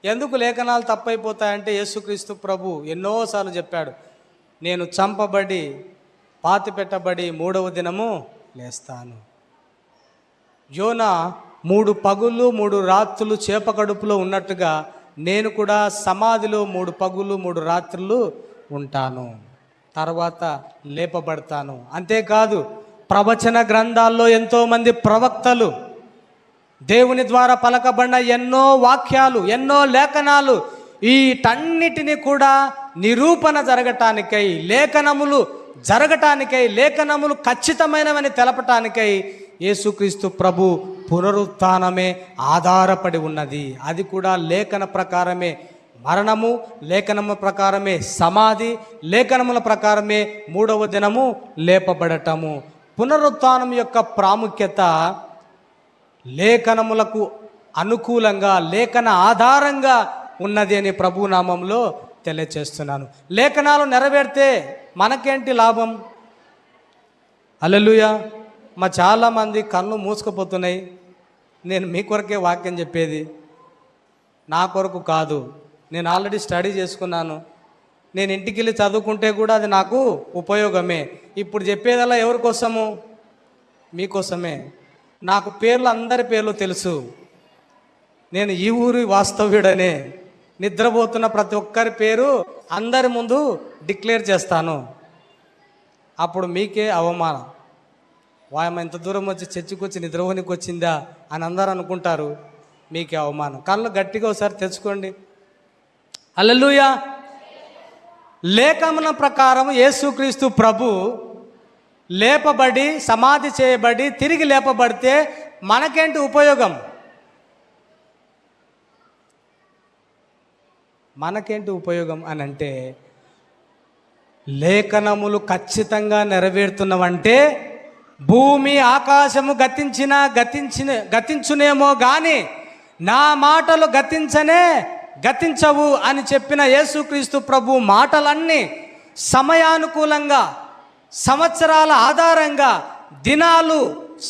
ఎందుకు లేఖనాలు తప్పైపోతాయంటే యేసుక్రీస్తు ప్రభు ఎన్నోసార్లు చెప్పాడు, నేను చంపబడి పాతి పెట్టబడి 3వ దినము లేస్తాను. యోనా 3 పగుళ్ళు 3 రాత్రులు చేప కడుపులో ఉన్నట్టుగా నేను కూడా సమాధిలో 3 పగులు 3 రాత్రులు ఉంటాను, తర్వాత లేపబడతాను. అంతేకాదు ప్రవచన గ్రంథాల్లో ఎంతోమంది ప్రవక్తలు, దేవుని ద్వారా పలకబడిన ఎన్నో వాక్యాలు, ఎన్నో లేఖనాలు, వీటన్నిటిని కూడా నిరూపణ జరగటానికై, లేఖనములు జరగటానికై, లేఖనములు ఖచ్చితమైనవని తెలపటానికై యేసుక్రీస్తు ప్రభు పునరుత్థానమే ఆధారపడి ఉన్నది. అది కూడా లేఖన ప్రకారమే మరణము, లేఖనముల ప్రకారమే సమాధి, లేఖనముల ప్రకారమే 3వ దినము లేపబడటము. పునరుత్థానం యొక్క ప్రాముఖ్యత లేఖనములకు అనుకూలంగా, లేఖన ఆధారంగా ఉన్నది అని ప్రభు నామంలో తెలియచేస్తున్నాను. లేఖనాలు నెరవేరితే మనకేంటి లాభం? హల్లెలూయా. మా చాలామంది కళ్ళు మూసుకుపోతున్నాయి. నేను మీ కొరకే వాక్యం చెప్పేది, నా కొరకు కాదు. నేను ఆల్రెడీ స్టడీ చేసుకున్నాను. నేను ఇంటికి వెళ్ళి చదువుకుంటే కూడా అది నాకు ఉపయోగమే. ఇప్పుడు చెప్పేదల్లా ఎవరి కోసము? మీకోసమే. నాకు పేర్లు, అందరి పేర్లు తెలుసు. నేను ఈ ఊరి వాస్తవ్యుడనే. నిద్రపోతున్న ప్రతి ఒక్కరి పేరు అందరి ముందు డిక్లేర్ చేస్తాను. అప్పుడు మీకే అవమానం. వాయమ్మ ఇంత దూరం వచ్చి చర్చికి వచ్చి నిద్రపోనికి వచ్చిందా అని అందరూ అనుకుంటారు. మీకే అవమానం. కళ్ళు గట్టిగా ఒకసారి తెచ్చుకోండి. హల్లెలూయా. లేఖన ప్రకారం యేసుక్రీస్తు ప్రభు లేపబడి, సమాధి చేయబడి, తిరిగి లేపబడితే మనకేంటి ఉపయోగం? మనకేంటి ఉపయోగం అని అంటే, లేఖనములు ఖచ్చితంగా నెరవేరుతున్నవంటే భూమి ఆకాశము గతించునేమో కానీ నా మాటలు గతించవు అని చెప్పిన యేసుక్రీస్తు ప్రభు మాటలన్నీ సమయానుకూలంగా, సంవత్సరాల ఆధారంగా, దినాలు,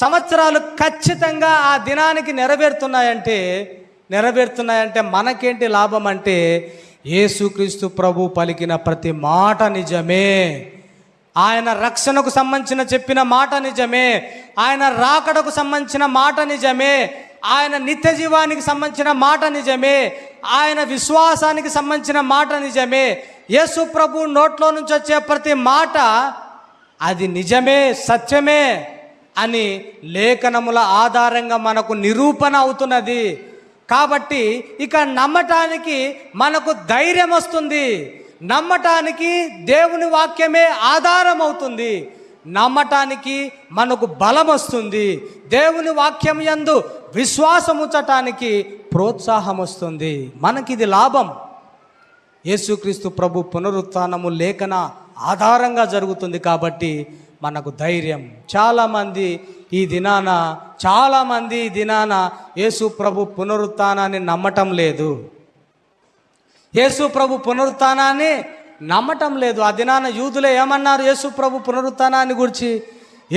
సంవత్సరాలు ఖచ్చితంగా ఆ దినానికి నెరవేరుతున్నాయంటే మనకేంటి లాభం అంటే, యేసుక్రీస్తు ప్రభు పలికిన ప్రతి మాట నిజమే. ఆయన రక్షణకు సంబంధించిన చెప్పిన మాట నిజమే. ఆయన రాకడకు సంబంధించిన మాట నిజమే. ఆయన నిత్య జీవానికి సంబంధించిన మాట నిజమే. ఆయన విశ్వాసానికి సంబంధించిన మాట నిజమే. యేసు ప్రభు నోట్లో నుంచి వచ్చే ప్రతి మాట అది నిజమే, సత్యమే అని లేఖనముల ఆధారంగా మనకు నిరూపణ అవుతున్నది. కాబట్టి ఇక నమ్మటానికి మనకు ధైర్యం వస్తుంది. నమ్మటానికి దేవుని వాక్యమే ఆధారం అవుతుంది. నమ్మటానికి మనకు బలం వస్తుంది. దేవుని వాక్యం యందు విశ్వాసం ఉంచటానికి ప్రోత్సాహం వస్తుంది. మనకిది లాభం. యేసుక్రీస్తు ప్రభు పునరుత్థానము లేఖన ఆధారంగా జరుగుతుంది కాబట్టి మనకు ధైర్యం. చాలామంది ఈ దినాన యేసు ప్రభు పునరుత్థానాన్ని నమ్మటం లేదు. యేసు ప్రభు పునరుత్థానాన్ని నమ్మటం లేదు. ఆ దినాన యూదులే ఏమన్నారు యేసు ప్రభు పునరుత్థానాన్ని గురించి?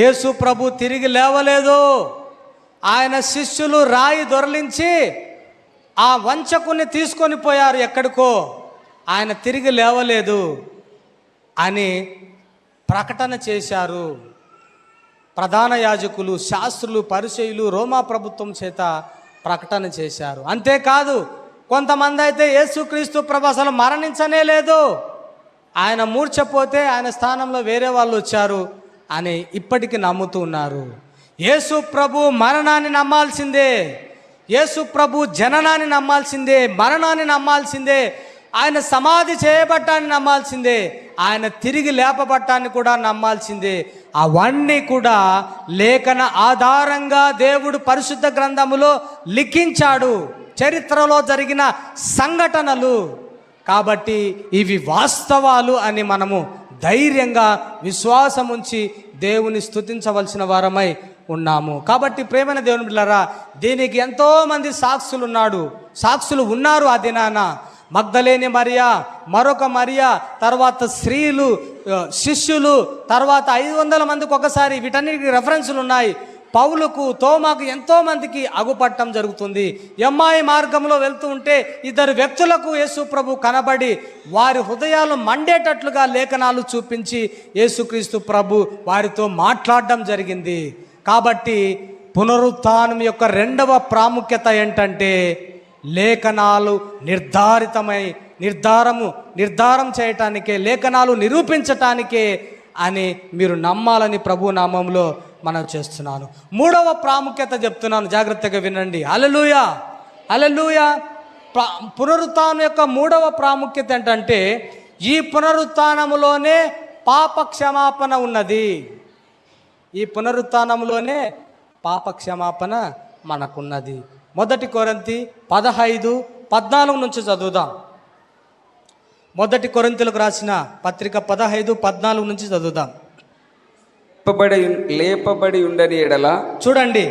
యేసు ప్రభు తిరిగి లేవలేదు. ఆయన శిష్యులు రాయి దొరలించి ఆ వంచకుని తీసుకొని పోయారు ఎక్కడికో. ఆయన తిరిగి లేవలేదు అని ప్రకటన చేశారు ప్రధాన యాజకులు, శాస్త్రులు, పరిసయ్యులు, రోమా ప్రభుత్వం చేత ప్రకటన చేశారు. అంతేకాదు కొంతమంది అయితే యేసుక్రీస్తు ప్రభు అసలు మరణించనే లేదు, ఆయన మూర్ఛపోతే ఆయన స్థానంలో వేరే వాళ్ళు వచ్చారు అని ఇప్పటికీ నమ్ముతూ ఉన్నారు. యేసు ప్రభు మరణాన్ని నమ్మాల్సిందే, యేసు ప్రభు జననాన్ని నమ్మాల్సిందే, మరణాన్ని నమ్మాల్సిందే, ఆయన సమాధి చేయబట్టాన్ని నమ్మాల్సిందే, ఆయన తిరిగి లేపబట్టాన్ని కూడా నమ్మాల్సిందే. అవన్నీ కూడా లేఖన ఆధారంగా దేవుడు పరిశుద్ధ గ్రంథములో లిఖించాడు, చరిత్రలో జరిగిన సంఘటనలు. కాబట్టి ఇవి వాస్తవాలు అని మనము ధైర్యంగా విశ్వాసం ఉంచి దేవుని స్తుతించవలసిన వారమై ఉన్నాము. కాబట్టి ప్రేమైన దేవుని బిడ్డలారా, దీనికి ఎంతోమంది సాక్షులు ఉన్నారు. ఆ దినాన మగ్దలేని మరియా, మరొక మరియా, తర్వాత స్త్రీలు, శిష్యులు, తర్వాత 500 మందికి ఒకసారి, వీటన్నిటికీ రెఫరెన్సులు ఉన్నాయి. పౌలుకు, తోమాకు, ఎంతోమందికి అగుపట్టం జరుగుతుంది. ఎమ్మాయి మార్గంలో వెళ్తూ ఉంటే 2 వ్యక్తులకు యేసు ప్రభు కనబడి వారి హృదయాలు మండేటట్లుగా లేఖనాలు చూపించి యేసుక్రీస్తు ప్రభు వారితో మాట్లాడడం జరిగింది. కాబట్టి పునరుత్థానం యొక్క రెండవ ప్రాముఖ్యత ఏంటంటే, లేఖనాలు నిర్ధారం చేయటానికే, లేఖనాలు నిరూపించటానికే అని మీరు నమ్మాలని ప్రభు నామంలో మనం చేస్తున్నాను. మూడవ ప్రాముఖ్యత చెప్తున్నాను, జాగ్రత్తగా వినండి. హల్లెలూయా, హల్లెలూయా. పునరుత్థానం యొక్క మూడవ ప్రాముఖ్యత ఏంటంటే, ఈ పునరుత్థానములోనే పాప క్షమాపణ ఉన్నది. ఈ పునరుత్థానంలోనే పాప క్షమాపణ మనకున్నది. 1 కొరింథీ 15:14 నుంచి చదువుదాం. 1 కొరింథీలకు రాసిన పత్రిక 15:14 నుంచి చదువుదాం. లేపబడి ఉండని ఎడల, చూడండి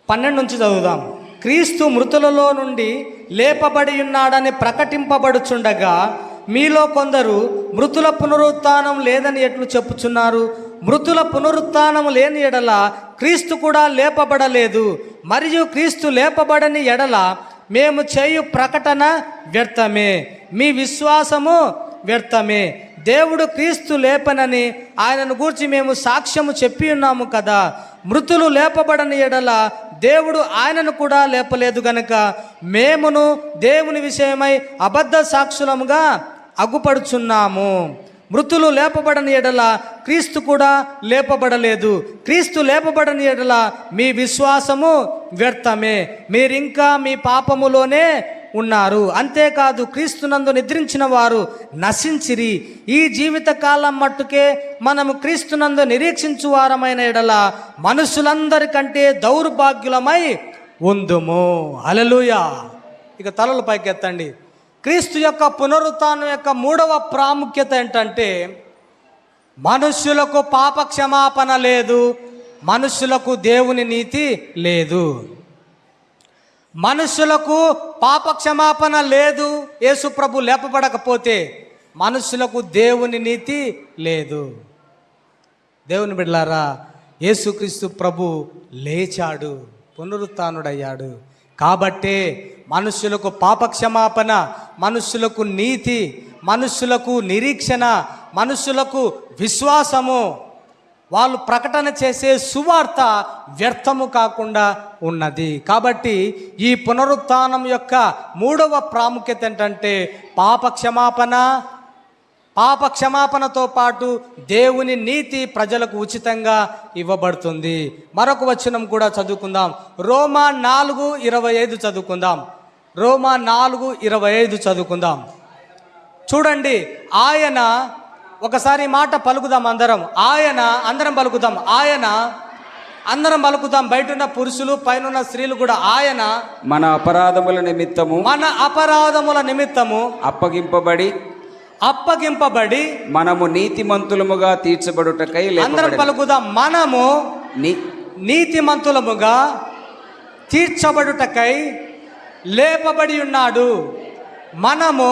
12 నుంచి చదువుదాం. క్రీస్తు మృతులలో నుండి లేపబడి ఉన్నాడని ప్రకటింపబడుచుండగా మీలో కొందరు మృతుల పునరుత్థానం లేదని ఎట్లు చెప్పుచున్నారు? మృతుల పునరుత్థానము లేని ఎడల క్రీస్తు కూడా లేపబడలేదు. మరియు క్రీస్తు లేపబడని ఎడల మేము చేయు ప్రకటన వ్యర్థమే, మీ విశ్వాసము వ్యర్థమే. దేవుడు క్రీస్తు లేపనని ఆయనను గూర్చి మేము సాక్ష్యము చెప్పి ఉన్నాము కదా. మృతులు లేపబడని ఎడల దేవుడు ఆయనను కూడా లేపలేదు గనుక మేమును దేవుని విషయమై అబద్ధ సాక్షులముగా అగుపడుచున్నాము. మృతులు లేపబడని ఎడల క్రీస్తు కూడా లేపబడలేదు. క్రీస్తు లేపబడని ఎడల మీ విశ్వాసము వ్యర్థమే, మీరింకా మీ పాపములోనే ఉన్నారు. అంతేకాదు క్రీస్తునందు నిద్రించిన వారు నశించిరి. ఈ జీవిత కాలం మట్టుకే మనము క్రీస్తునందు నిరీక్షించు వారమైన ఎడల మనుషులందరికంటే దౌర్భాగ్యులమై ఉందుము. హల్లెలూయా. ఇక తలలు పైకెత్తండి. క్రీస్తు యొక్క పునరుత్థానం యొక్క మూడవ ప్రాముఖ్యత ఏంటంటే మనుష్యులకు పాప క్షమాపణ లేదు, మనుష్యులకు దేవుని నీతి లేదు. మనుష్యులకు పాప క్షమాపణ లేదు, యేసు ప్రభు లేపబడకపోతే మనుష్యులకు దేవుని నీతి లేదు. దేవుని బిడ్డలారా, యేసుక్రీస్తు ప్రభు లేచాడు, పునరుత్థానుడయ్యాడు. కాబట్టే మనుష్యులకు పాపక్షమాపణ, మనుష్యులకు నీతి, మనుష్యులకు నిరీక్షణ, మనుష్యులకు విశ్వాసము, వాళ్ళు ప్రకటన చేసే సువార్త వ్యర్థము కాకుండా ఉన్నది. కాబట్టి ఈ పునరుత్థానం యొక్క మూడవ ప్రాముఖ్యత ఏంటంటే పాప క్షమాపణతో పాటు దేవుని నీతి ప్రజలకు ఉచితంగా ఇవ్వబడుతుంది. మరొక వచనం కూడా చదువుకుందాం. రోమా 4:25 చదువుకుందాం. రోమా 4:25 చదువుకుందాం. చూడండి, ఆయన, ఒకసారి మాట పలుకుదాం అందరం. అందరం పలుకుదాం. బయట ఉన్న పురుషులు, పైన ఉన్న స్త్రీలు కూడా. ఆయన మన అపరాధముల నిమిత్తము అప్పగింపబడి మనము నీతిమంతులముగా తీర్చబడుటకై అందరం పలుకుదాం. మనము నీతిమంతులముగా తీర్చబడుటకై లేపబడి ఉన్నాడు. మనము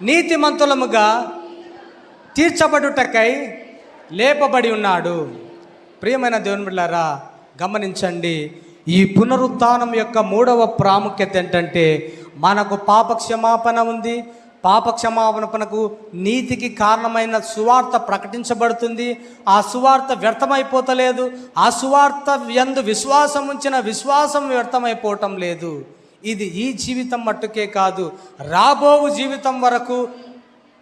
నీతిమంతులముగా తీర్చబడుటకై లేపబడి ఉన్నాడు. ప్రియమైన దేవుని బిడ్డలారా, గమనించండి, ఈ పునరుత్థానం యొక్క మూడవ ప్రాముఖ్యత ఏంటంటే మనకు పాప క్షమాపణ ఉంది. పాప క్షమాపణకు నీతికి కారణమైన సువార్త ప్రకటించబడుతుంది. ఆ సువార్త వ్యర్థమైపోతలేదు. ఆ సువార్త యందు విశ్వాసం ఉంచిన విశ్వాసం వ్యర్థమైపోవటం లేదు. ఇది ఈ జీవితం మట్టుకే కాదు, రాబో జీవితం వరకు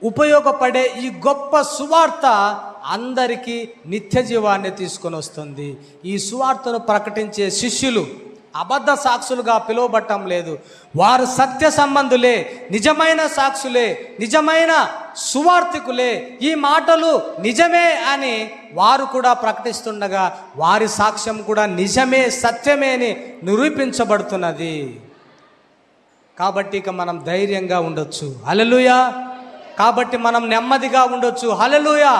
ఉపయోగపడే ఈ గొప్ప సువార్త అందరికీ నిత్య జీవాన్ని తీసుకొని వస్తుంది. ఈ సువార్తను ప్రకటించే శిష్యులు అబద్ధ సాక్షులుగా పిలువబట్టం లేదు. వారు సత్య సంబంధులే, నిజమైన సాక్షులే, నిజమైన సువార్తికులే. ఈ మాటలు నిజమే అని వారు కూడా ప్రకటిస్తుండగా వారి సాక్ష్యం కూడా నిజమే, సత్యమే అని నిరూపించబడుతున్నది. కాబట్టి ఇక మనం ధైర్యంగా ఉండొచ్చు. హల్లెలూయా. కాబట్టి మనం నెమ్మదిగా ఉండొచ్చు. హల్లెలూయా.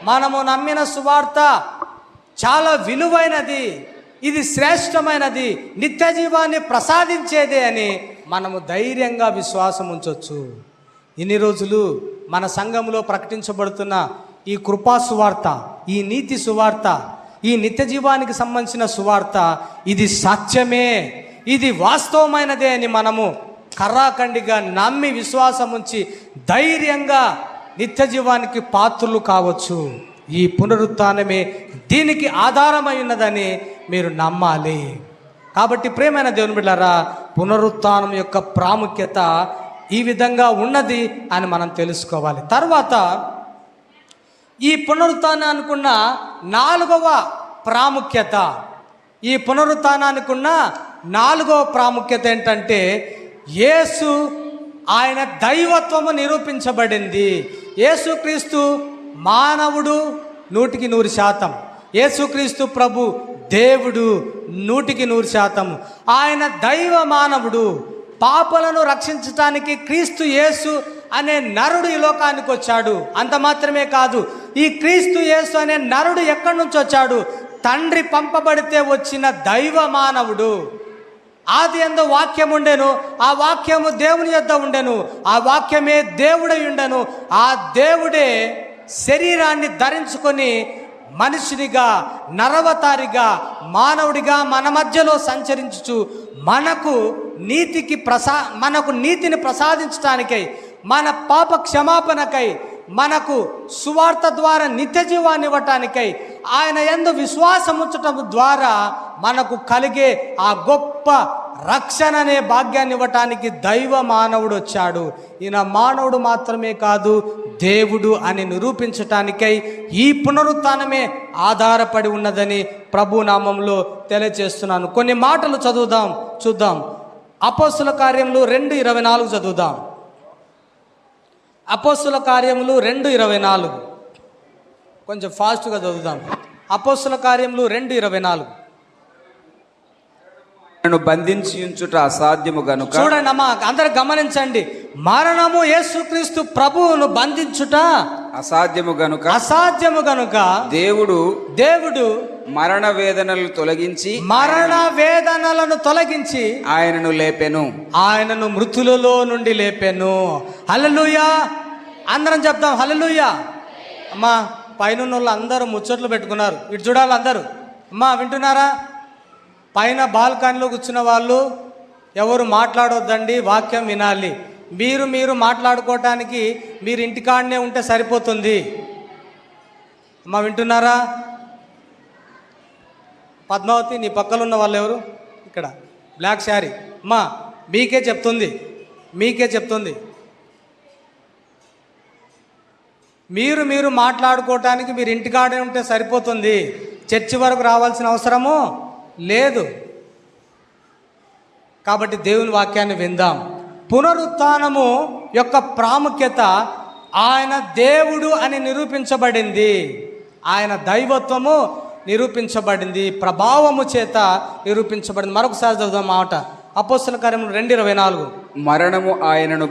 మనము నమ్మిన సువార్త చాలా విలువైనది, ఇది శ్రేష్టమైనది, నిత్య జీవాన్ని ప్రసాదించేదే అని మనము ధైర్యంగా విశ్వాసం ఉంచవచ్చు. ఇన్ని రోజులు మన సంఘంలో ప్రకటించబడుతున్న ఈ కృపా సువార్త, ఈ నీతి సువార్త, ఈ నిత్య జీవానికి సంబంధించిన సువార్త ఇది సత్యమే, ఇది వాస్తవమైనదే అని మనము కర్రాఖండిగా నమ్మి విశ్వాసం ఉంచి ధైర్యంగా నిత్య జీవానికి పాత్రులు కావచ్చు. ఈ పునరుత్థానమే దీనికి ఆధారమై ఉన్నదని మీరు నమ్మాలి. కాబట్టి ప్రియమైన దేవుని బిడ్డలారా, పునరుత్థానం యొక్క ప్రాముఖ్యత ఈ విధంగా ఉన్నది అని మనం తెలుసుకోవాలి. తర్వాత ఈ పునరుత్థానానికి ఉన్న నాలుగవ ప్రాముఖ్యత, ఈ పునరుత్థానానికి ఉన్న నాలుగవ ప్రాముఖ్యత ఏంటంటే యేసు, ఆయన దైవత్వము నిరూపించబడింది. యేసుక్రీస్తు మానవుడు 100%, యేసుక్రీస్తు ప్రభు దేవుడు 100%. ఆయన దైవ మానవుడు. పాపలను రక్షించటానికి క్రీస్తు యేసు అనే నరుడు ఈ లోకానికి వచ్చాడు. అంత మాత్రమే కాదు, ఈ క్రీస్తు యేసు అనే నరుడు ఎక్కడి నుంచి వచ్చాడు? తండ్రి పంపబడితే వచ్చిన దైవ మానవుడు. ఆది యందు వాక్యం ఉండెను, ఆ వాక్యము దేవుని యొద్ద ఉండెను, ఆ వాక్యమే దేవుడై ఉండెను. ఆ దేవుడే శరీరాన్ని ధరించుకొని మనిషినిగా, నరవతారిగా, మానవుడిగా మన మధ్యలో సంచరించుచు మనకు నీతిని ప్రసాదించటానికై, మన పాప క్షమాపణకై, మనకు సువార్త ద్వారా నిత్య జీవాన్ని ఇవ్వటానికై, ఆయన యందు విశ్వాసం ఉంచటం ద్వారా మనకు కలిగే ఆ గొప్ప రక్షణ అనే భాగ్యాన్ని ఇవ్వటానికి దైవ మానవుడు వచ్చాడు. ఈయన మానవుడు మాత్రమే కాదు, దేవుడు అని నిరూపించటానికై ఈ పునరుత్థానమే ఆధారపడి ఉన్నదని ప్రభు నామంలో తెలియజేస్తున్నాను. కొన్ని మాటలు చూద్దాం. అపోస్తుల కార్యములు 2:24 చదువుదాం. అపోస్తుల కార్యములు 2:24 కొంచెం ఫాస్ట్గా చదువుదాం. అపోస్తుల కార్యములు 2:24. బంధించి ఉంచుట అసాధ్యము గనుక. చూడండి అమ్మా, అందరు గమనించండి. మరణము యేసుక్రీస్తు ప్రభువును బంధించుట అసాధ్యము గనుక దేవుడు మరణ వేదనలను తొలగించి ఆయనను మృతులలో నుండి లేపెను. హల్లెలూయా, అందరం చెప్తాం హల్లెలూయా. అమ్మా, పైన వాళ్ళు అందరూ ముచ్చట్లు పెట్టుకున్నారు, ఇటు చూడాలి అందరూ. అమ్మా వింటున్నారా? పైన బాల్కనీలో కూర్చున్న వాళ్ళు ఎవరు మాట్లాడొద్దండి, వాక్యం వినాలి. మీరు మాట్లాడుకోవటానికి మీరు ఇంటికాడనే ఉంటే సరిపోతుంది. అమ్మా వింటున్నారా? పద్మావతి, నీ పక్కన ఉన్న వాళ్ళు ఎవరు? ఇక్కడ బ్లాక్ శారీ అమ్మా, మీకే చెప్తుంది. మీరు మాట్లాడుకోవటానికి మీరు ఇంటికాడే ఉంటే సరిపోతుంది. చర్చి వరకు రావాల్సిన అవసరము లేదు. కాబట్టి దేవుని వాక్యాన్ని విందాం. పునరుత్థానము యొక్క ప్రాముఖ్యత, ఆయన దేవుడు అని నిరూపించబడింది, ఆయన దైవత్వము నిరూపించబడింది, ప్రభావము చేత నిరూపించబడింది. మరొకసారి చదువుదాం మాట. అపోస్తల కార్యములు 2:24. మరణము ఆయనను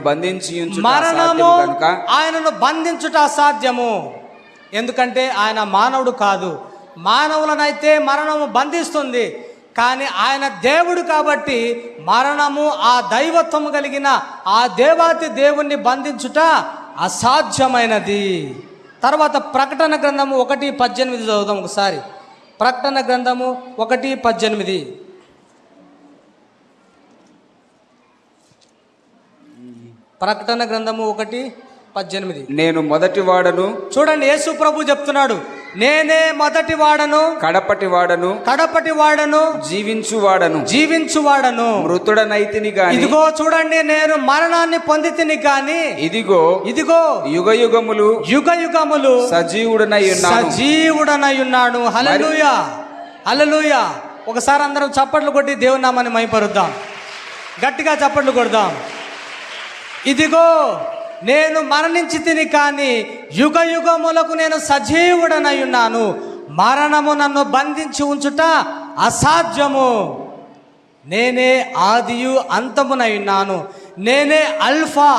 బంధించుట అసాధ్యము. ఎందుకంటే ఆయన మానవుడు కాదు. మానవులనైతే మరణము బంధిస్తుంది, కానీ ఆయన దేవుడు కాబట్టి మరణము ఆ దైవత్వము కలిగిన ఆ దేవాతి దేవుణ్ణి బంధించుట అసాధ్యమైనది. తర్వాత ప్రకటన గ్రంథము 1:18 చదువుదాం ఒకసారి. ప్రకటన గ్రంథము 1:18. ప్రకటన గ్రంథము 1:18. నేను మొదటివాడను. చూడండి, యేసు ప్రభు చెప్తున్నాడు, నేనే మొదటివాడను, కడపటివాడను, జీవించువాడను, మృతుడనైతిని గాని. ఇదిగో చూడండి, నేను మరణాన్ని పొందితిని గాని ఇదిగో యుగయుగములు సజీవుడనై ఉన్నాను. హల్లెలూయా, హల్లెలూయా. ఒకసారి అందరం చప్పట్లు కొట్టి దేవుని నామాన్ని మహిమపరుద్దాం. గట్టిగా చప్పట్లు కొడదాం. ఇదిగో నేను మరణించి తిని కానీ యుగయుగములకు నేను సజీవుడనై ఉన్నాను. మరణము నన్ను బంధించి ఉంచుట అసాధ్యము. నేనే ఆదియు అంతమునై ఉన్నాను, నేనే అల్ఫా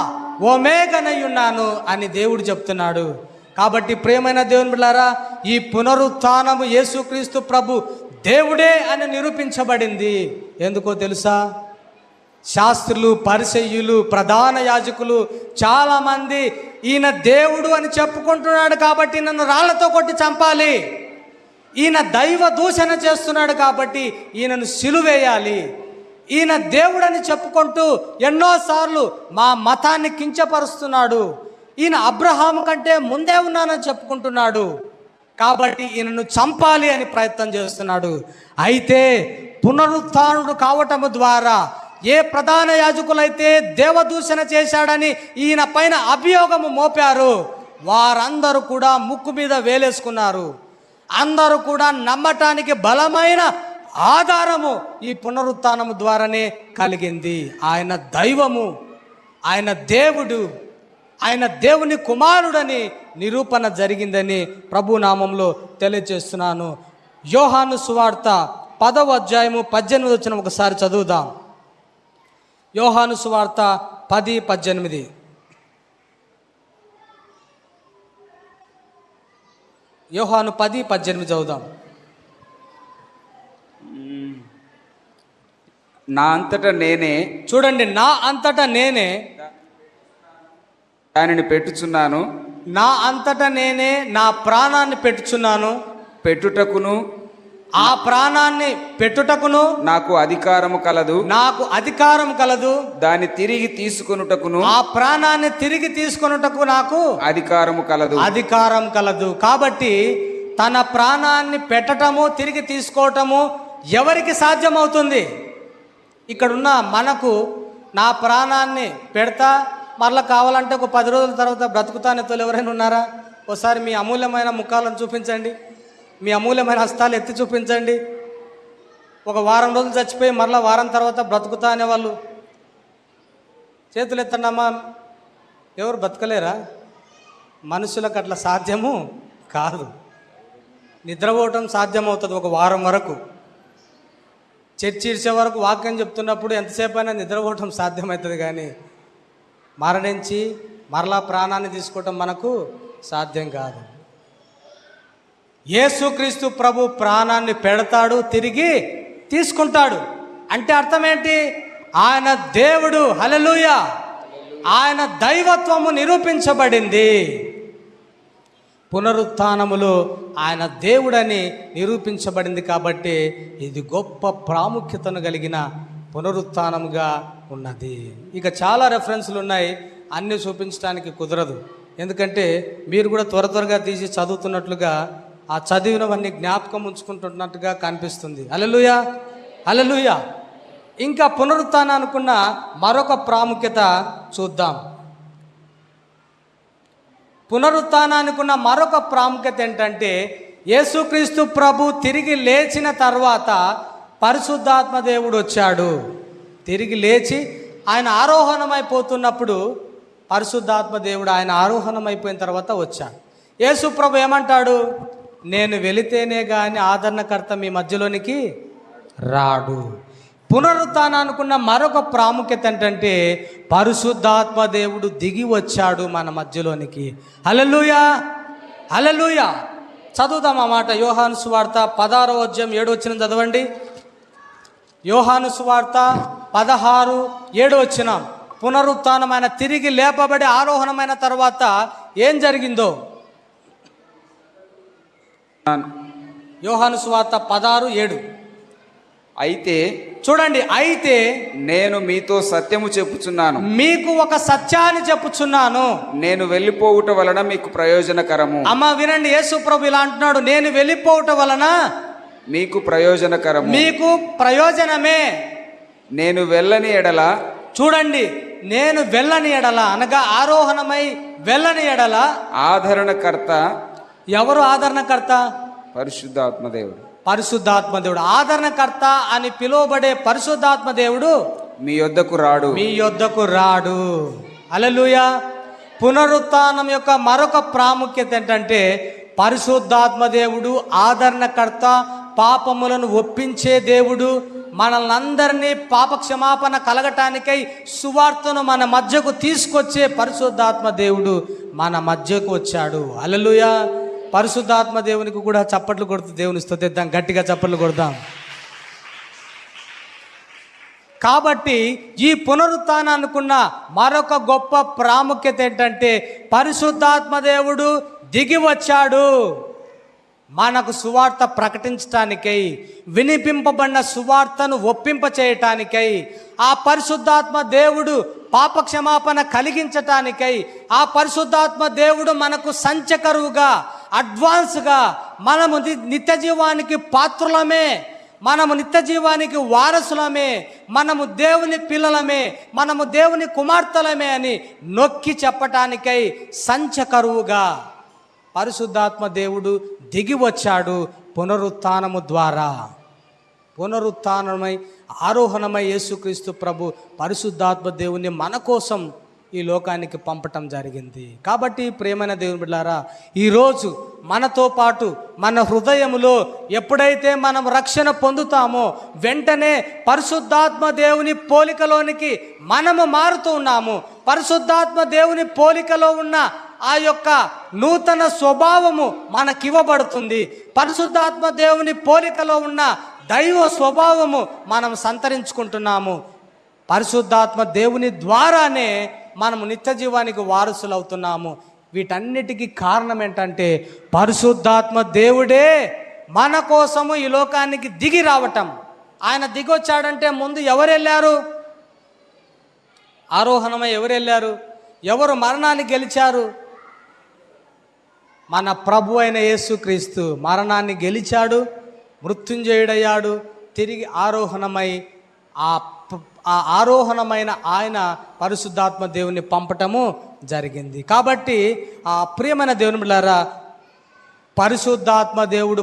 ఒమేగానై ఉన్నాను అని దేవుడు చెప్తున్నాడు. కాబట్టి ప్రియమైన దేవుని బిడ్డలారా, ఈ పునరుత్థానము యేసుక్రీస్తు ప్రభు దేవుడే అని నిరూపించబడింది. ఎందుకో తెలుసా? శాస్త్రులు, పరిసయ్యులు, ప్రధాన యాజకులు చాలామంది ఈయన దేవుడు అని చెప్పుకుంటున్నాడు కాబట్టి నన్ను రాళ్లతో కొట్టి చంపాలి, ఈయన దైవ దూషణ చేస్తున్నాడు కాబట్టి ఈయనను సిలువేయాలి, ఈయన దేవుడని చెప్పుకుంటూ ఎన్నోసార్లు మా మతాన్ని కించపరుస్తున్నాడు, ఈయన అబ్రహాము కంటే ముందే ఉన్నానని చెప్పుకుంటున్నాడు కాబట్టి ఈయనను చంపాలి అని ప్రయత్నం చేస్తున్నాడు. అయితే పునరుత్థానుడు కావటము ద్వారా ఏ ప్రధాన యాజకులైతే దేవదూషణ చేశాడని ఈయన పైన అభియోగము మోపారు, వారందరూ కూడా ముక్కు మీద వేలేసుకున్నారు. అందరూ కూడా నమ్మటానికి బలమైన ఆధారము ఈ పునరుత్థానము ద్వారానే కలిగింది. ఆయన దైవము, ఆయన దేవుడు, ఆయన దేవుని కుమారుడని నిరూపణ జరిగిందని ప్రభు నామంలో తెలియజేస్తున్నాను. యోహాను సువార్త 10:18 ఒకసారి చదువుదాం. యోహాను సువార్త 10:18. యోహాను 10:18 చదువుదాం. నా అంతటా నేనే, చూడండి, నా అంతటా నేనే దానిని పెట్టుచున్నాను, నా అంతటా నేనే నా ప్రాణాన్ని పెట్టుచున్నాను, పెట్టుటకును ఆ ప్రాణాన్ని పెట్టుటకును నాకు అధికారము కలదు. నాకు అధికారం కలదు. దాన్ని తిరిగి తీసుకొనుటకును ఆ ప్రాణాన్ని తిరిగి తీసుకొనుటకు నాకు అధికారము కలదు. అధికారం కలదు. కాబట్టి తన ప్రాణాన్ని పెట్టటము తిరిగి తీసుకోవటము ఎవరికి సాధ్యమవుతుంది? ఇక్కడున్న మనకు నా ప్రాణాన్ని పెడతా మరలా కావాలంటే ఒక 10 రోజుల తర్వాత బ్రతుకుతానే తోలు ఎవరైనా ఉన్నారా? ఒకసారి మీ అమూల్యమైన ముఖాలను చూపించండి, మీ అమూల్యమైన హస్తాలు ఎత్తి చూపించండి. ఒక వారం రోజులు చచ్చిపోయి మరలా వారం తర్వాత బ్రతుకుతా అనేవాళ్ళు చేతులు ఎత్తండమ్మా. ఎవరు బ్రతకలేరా? మనుషులకు అట్లా సాధ్యము కాదు. నిద్రపోవటం సాధ్యమవుతుంది ఒక వారం వరకు. చర్చి ఇచ్చే వరకు వాక్యం చెప్తున్నప్పుడు ఎంతసేపు అయినా నిద్రపోవటం సాధ్యమవుతుంది, కానీ మరణించి మరలా ప్రాణాన్ని తీసుకోవటం మనకు సాధ్యం కాదు. యేసుక్రీస్తు ప్రభు ప్రాణాన్ని పెడతాడు, తిరిగి తీసుకుంటాడు. అంటే అర్థం ఏంటి? ఆయన దేవుడు. హల్లెలూయా! ఆయన దైవత్వము నిరూపించబడింది. పునరుత్థానములో ఆయన దేవుడని నిరూపించబడింది. కాబట్టి ఇది గొప్ప ప్రాముఖ్యతను కలిగిన పునరుత్థానముగా ఉన్నది. ఇక చాలా రెఫరెన్స్లు ఉన్నాయి, అన్నీ చూపించడానికి కుదరదు. ఎందుకంటే మీరు కూడా త్వరగా తీసి చదువుతున్నట్లుగా ఆ చదివినవన్నీ జ్ఞాపకం ఉంచుకుంటున్నట్టుగా కనిపిస్తుంది. హల్లెలూయా, హల్లెలూయా. ఇంకా పునరుత్థానానికున్న మరొక ప్రాముఖ్యత చూద్దాం. పునరుత్థానానికున్న మరొక ప్రాముఖ్యత ఏంటంటే, యేసుక్రీస్తు ప్రభు తిరిగి లేచిన తర్వాత పరిశుద్ధాత్మ దేవుడు వచ్చాడు. తిరిగి లేచి ఆయన ఆరోహణమైపోతున్నప్పుడు పరిశుద్ధాత్మ దేవుడు ఆయన ఆరోహణమైపోయిన తర్వాత వచ్చాడు. యేసు ప్రభు ఏమంటాడు? నేను వెళితేనే కానీ ఆదరణకర్త మీ మధ్యలోనికి రాడు. పునరుత్థానానికున్న మరొక ప్రాముఖ్యత ఏంటంటే, పరిశుద్ధాత్మ దేవుడు దిగి వచ్చాడు మన మధ్యలోనికి. హల్లెలూయా, హల్లెలూయా. చదువుదాం ఆ మాట. యోహాను సువార్త 16వ అధ్యాయం 7వ వచనం చదవండి. యోహాను సువార్త 16:7 వచనం. పునరుత్థానమైన తిరిగి లేపబడి ఆరోహణమైన తర్వాత ఏం జరిగిందో యోహాను సువార్త 16:7. అయితే చూడండి, అయితే నేను మీతో సత్యము చెప్పుచున్నాను, మీకు ఒక సత్యాన్ని చెప్పుచున్నాను, నేను వెళ్ళిపోవుట వలన మీకు ప్రయోజనకరము. అమ్మ వినండి, యేసు ప్రభు ఇలా అంటున్నాడు, నేను వెళ్ళిపోవటం వలన మీకు ప్రయోజనకరము, మీకు ప్రయోజనమే. నేను వెళ్ళని ఎడల, చూడండి, నేను వెళ్ళని ఎడల అనగా ఆరోహణమై వెళ్ళని ఎడల ఆదరణకర్త. ఎవరు ఆదరణకర్త? పరిశుద్ధాత్మ దేవుడు. పరిశుద్ధాత్మ దేవుడు ఆదరణకర్త అని పిలువబడే పరిశుద్ధాత్మ దేవుడు మీ యొద్దకు రాడు, మీ యొద్దకు రాడు. హల్లెలూయా. పునరుత్థానం యొక్క మరొక ప్రాముఖ్యత ఏంటంటే, పరిశుద్ధాత్మ దేవుడు ఆదరణకర్త, పాపములను ఒప్పించే దేవుడు. మనల్ని అందరినీ పాప క్షమాపణ కలగటానికై సువార్తను మన మధ్యకు తీసుకొచ్చే పరిశుద్ధాత్మ దేవుడు మన మధ్యకు వచ్చాడు. హల్లెలూయా. పరిశుద్ధాత్మ దేవునికి కూడా చప్పట్లు కొడుతూ దేవుని స్తుతిద్దాం, గట్టిగా చప్పట్లు కొడదాం. కాబట్టి ఈ పునరుత్థానానికున్న మరొక గొప్ప ప్రాముఖ్యత ఏంటంటే, పరిశుద్ధాత్మ దేవుడు దిగి వచ్చాడు మనకు సువార్త ప్రకటించటానికై, వినిపింపబడిన సువార్తను ఒప్పింప చేయటానికై. ఆ పరిశుద్ధాత్మ దేవుడు పాప క్షమాపణ కలిగించటానికై, ఆ పరిశుద్ధాత్మ దేవుడు మనకు సంచకరువుగా, అడ్వాన్స్గా మనము నిత్య జీవానికి పాత్రులమే, మనము నిత్య జీవానికి వారసులమే, మనము దేవుని పిల్లలమే, మనము దేవుని కుమార్తెలమే అని నొక్కి చెప్పటానికై సంచకరువుగా పరిశుద్ధాత్మ దేవుడు దిగి వచ్చాడు పునరుత్థానము ద్వారా. పునరుత్థానమై ఆరోహణమై యేసుక్రీస్తు ప్రభు పరిశుద్ధాత్మ దేవుని మన కోసం ఈ లోకానికి పంపటం జరిగింది. కాబట్టి ప్రియమైన దేవుని బిడ్డలారా, ఈరోజు మనతో పాటు మన హృదయములో ఎప్పుడైతే మనం రక్షణ పొందుతామో వెంటనే పరిశుద్ధాత్మ దేవుని పోలికలోనికి మనము మారుతూ ఉన్నాము. పరిశుద్ధాత్మ దేవుని పోలికలో ఉన్న ఆ యొక్క నూతన స్వభావము మనకివ్వబడుతుంది. పరిశుద్ధాత్మ దేవుని పోలికలో ఉన్న దైవ స్వభావము మనం సంతరించుకుంటున్నాము. పరిశుద్ధాత్మ దేవుని ద్వారానే మనము నిత్య జీవానికి వారసులు అవుతున్నాము. వీటన్నిటికీ కారణం ఏంటంటే, పరిశుద్ధాత్మ దేవుడే మన కోసము ఈ లోకానికి దిగి రావటం. ఆయన దిగి వచ్చాడంటే ముందు ఎవరు వెళ్ళారు? ఆరోహణమై ఎవరు వెళ్ళారు? ఎవరు మరణాన్ని గెలిచారు? మన ప్రభు అయిన యేసుక్రీస్తు మరణాన్ని గెలిచాడు, మృత్యుంజయుడయ్యాడు, తిరిగి ఆరోహణమై ఆ ఆరోహణమైన ఆయన పరిశుద్ధాత్మ దేవుని పంపటము జరిగింది. కాబట్టి ఆ ప్రియమైన దేవుని బిడ్డలారా, పరిశుద్ధాత్మ దేవుడు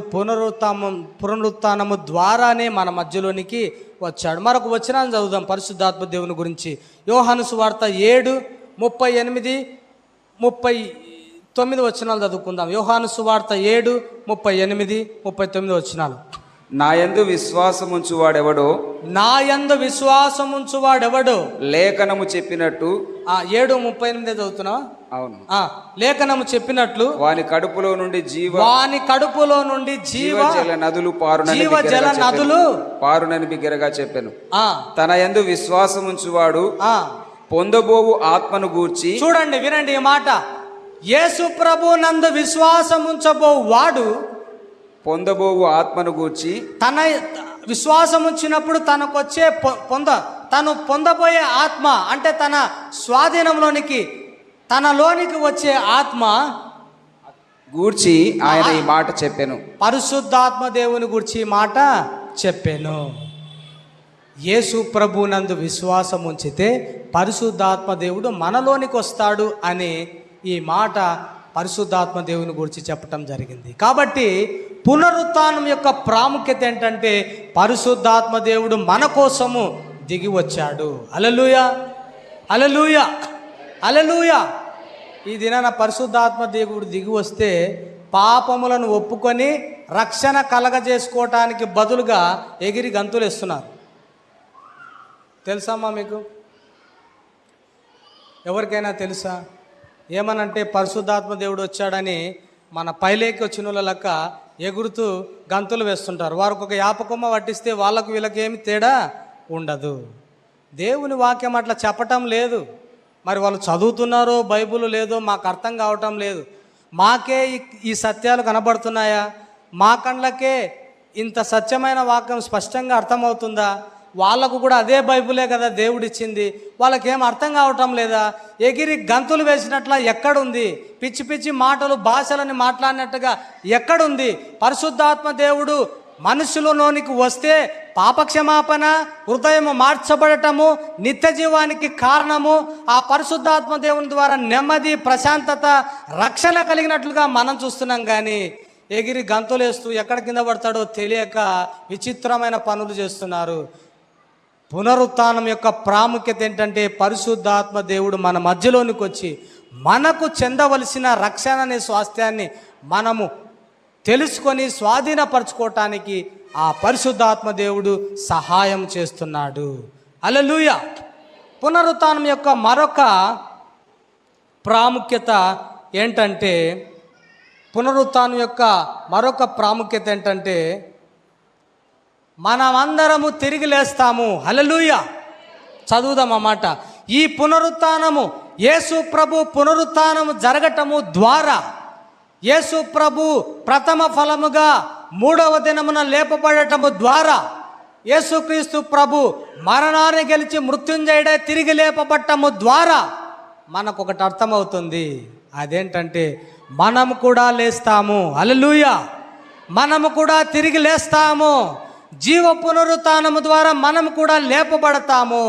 పునరుత్థానము ద్వారానే మన మధ్యలోనికి వచ్చాడు. మరొక వచనాన్ని చదువుదాం పరిశుద్ధాత్మ దేవుని గురించి. యోహాను సువార్త 7:38-39 వచనాలు చదువుకుందాం. యోహాను సువార్త 7:38-39 వచనాలు. నాయందు విశ్వాసముంచువాడెవడో, నాయందు విశ్వాసముంచువాడెవడో లేఖనము చెప్పినట్టు. 7:38 చదువుతున్నా. అవును. లేఖనము చెప్పినట్లు వాని కడుపులో నుండి జీవ జల నదులు పారునని బిగ్గరగా చెప్పెను. తన యందు విశ్వాసముంచువాడు పొందబోవు ఆత్మను గూర్చి. చూడండి, వినండి ఈ మాట. యేసు ప్రభు నందు విశ్వాసముంచబో వాడు పొందబోవు ఆత్మను గూర్చి, తన విశ్వాసం ఉంచినప్పుడు తనకొచ్చే తను పొందబోయే ఆత్మ అంటే తన స్వాధీనంలోనికి తనలోనికి వచ్చే ఆత్మ గూర్చి ఆయన ఈ మాట చెప్పెను. పరిశుద్ధాత్మ దేవుని గూర్చి ఈ మాట చెప్పాను. యేసు ప్రభు నందు విశ్వాసం ఉంచితే పరిశుద్ధాత్మ దేవుడు మనలోనికి వస్తాడు అనే ఈ మాట పరిశుద్ధాత్మ దేవుని గురించి చెప్పటం జరిగింది. కాబట్టి పునరుత్థానం యొక్క ప్రాముఖ్యత ఏంటంటే పరిశుద్ధాత్మ దేవుడు మన కోసము దిగి వచ్చాడు. హల్లెలూయా, హల్లెలూయా, హల్లెలూయా. ఈ దినాన పరిశుద్ధాత్మ దేవుడు దిగి వస్తే పాపములను ఒప్పుకొని రక్షణ కలగజేసుకోవటానికి బదులుగా ఎగిరి గంతులు వేస్తున్నారు. తెలుసమ్మా మీకు? ఎవరికైనా తెలుసా? ఏమనంటే పరిశుద్ధాత్మ దేవుడు వచ్చాడని మన పైలేకి వచ్చిన వాళ్ళ లెక్క ఎగురుతూ గంతులు వేస్తుంటారు. వారికి ఒక యాపకొమ్మ పట్టిస్తే వాళ్ళకు వీళ్ళకి ఏమి తేడా ఉండదు. దేవుని వాక్యం అట్లా చెప్పటం లేదు. మరి వాళ్ళు చదువుతున్నారో బైబిల్ లేదో మాకు అర్థం కావటం లేదు. మాకే ఈ సత్యాలు కనబడుతున్నాయా? మా కళ్ళకే ఇంత సత్యమైన వాక్యం స్పష్టంగా అర్థమవుతుందా? వాళ్ళకు కూడా అదే బైబిలే కదా దేవుడిచ్చింది, వాళ్ళకేం అర్థం కావటం లేదా? ఎగిరి గంతులు వేసినట్ల ఎక్కడుంది? పిచ్చి పిచ్చి మాటలు భాషలని మాట్లాడినట్టుగా ఎక్కడుంది? పరిశుద్ధాత్మ దేవుడు మనుషులలోనికి వస్తే పాపక్షమాపణ, హృదయము మార్చబడటము, నిత్య జీవానికి కారణము ఆ పరిశుద్ధాత్మ దేవుని ద్వారా నెమ్మది, ప్రశాంతత, రక్షణ కలిగినట్లుగా మనం చూస్తున్నాం. కానీ ఎగిరి గంతులేస్తూ ఎక్కడ కింద పడతాడో తెలియక విచిత్రమైన పనులు చేస్తున్నారు. పునరుత్థానం యొక్క ప్రాముఖ్యత ఏంటంటే పరిశుద్ధాత్మ దేవుడు మన మధ్యలోనికి వచ్చి మనకు చెందవలసిన రక్షణ అనే స్వాస్థ్యాన్ని మనము తెలుసుకొని స్వాధీనపరచుకోవటానికి ఆ పరిశుద్ధాత్మ దేవుడు సహాయం చేస్తున్నాడు. హల్లెలూయా. పునరుత్థానం యొక్క మరొక ప్రాముఖ్యత ఏంటంటే మనమందరము తిరిగి లేస్తాము. హల్లెలూయా. చదువుదాం అన్నమాట. ఈ పునరుత్థానము యేసు ప్రభు పునరుత్థానము జరగటము ద్వారా, యేసు ప్రభు ప్రథమ ఫలముగా 3వ దినమున లేపబడటము ద్వారా, యేసుక్రీస్తు ప్రభు మరణాన్ని గెలిచి మృత్యుంజయుడై తిరిగి లేపబడటము ద్వారా మనకు ఒకటి అర్థమవుతుంది. అదేంటంటే మనము కూడా లేస్తాము. హల్లెలూయా. మనము కూడా తిరిగి లేస్తాము. జీవ పునరుత్థానము ద్వారా మనం కూడా లేపబడతాము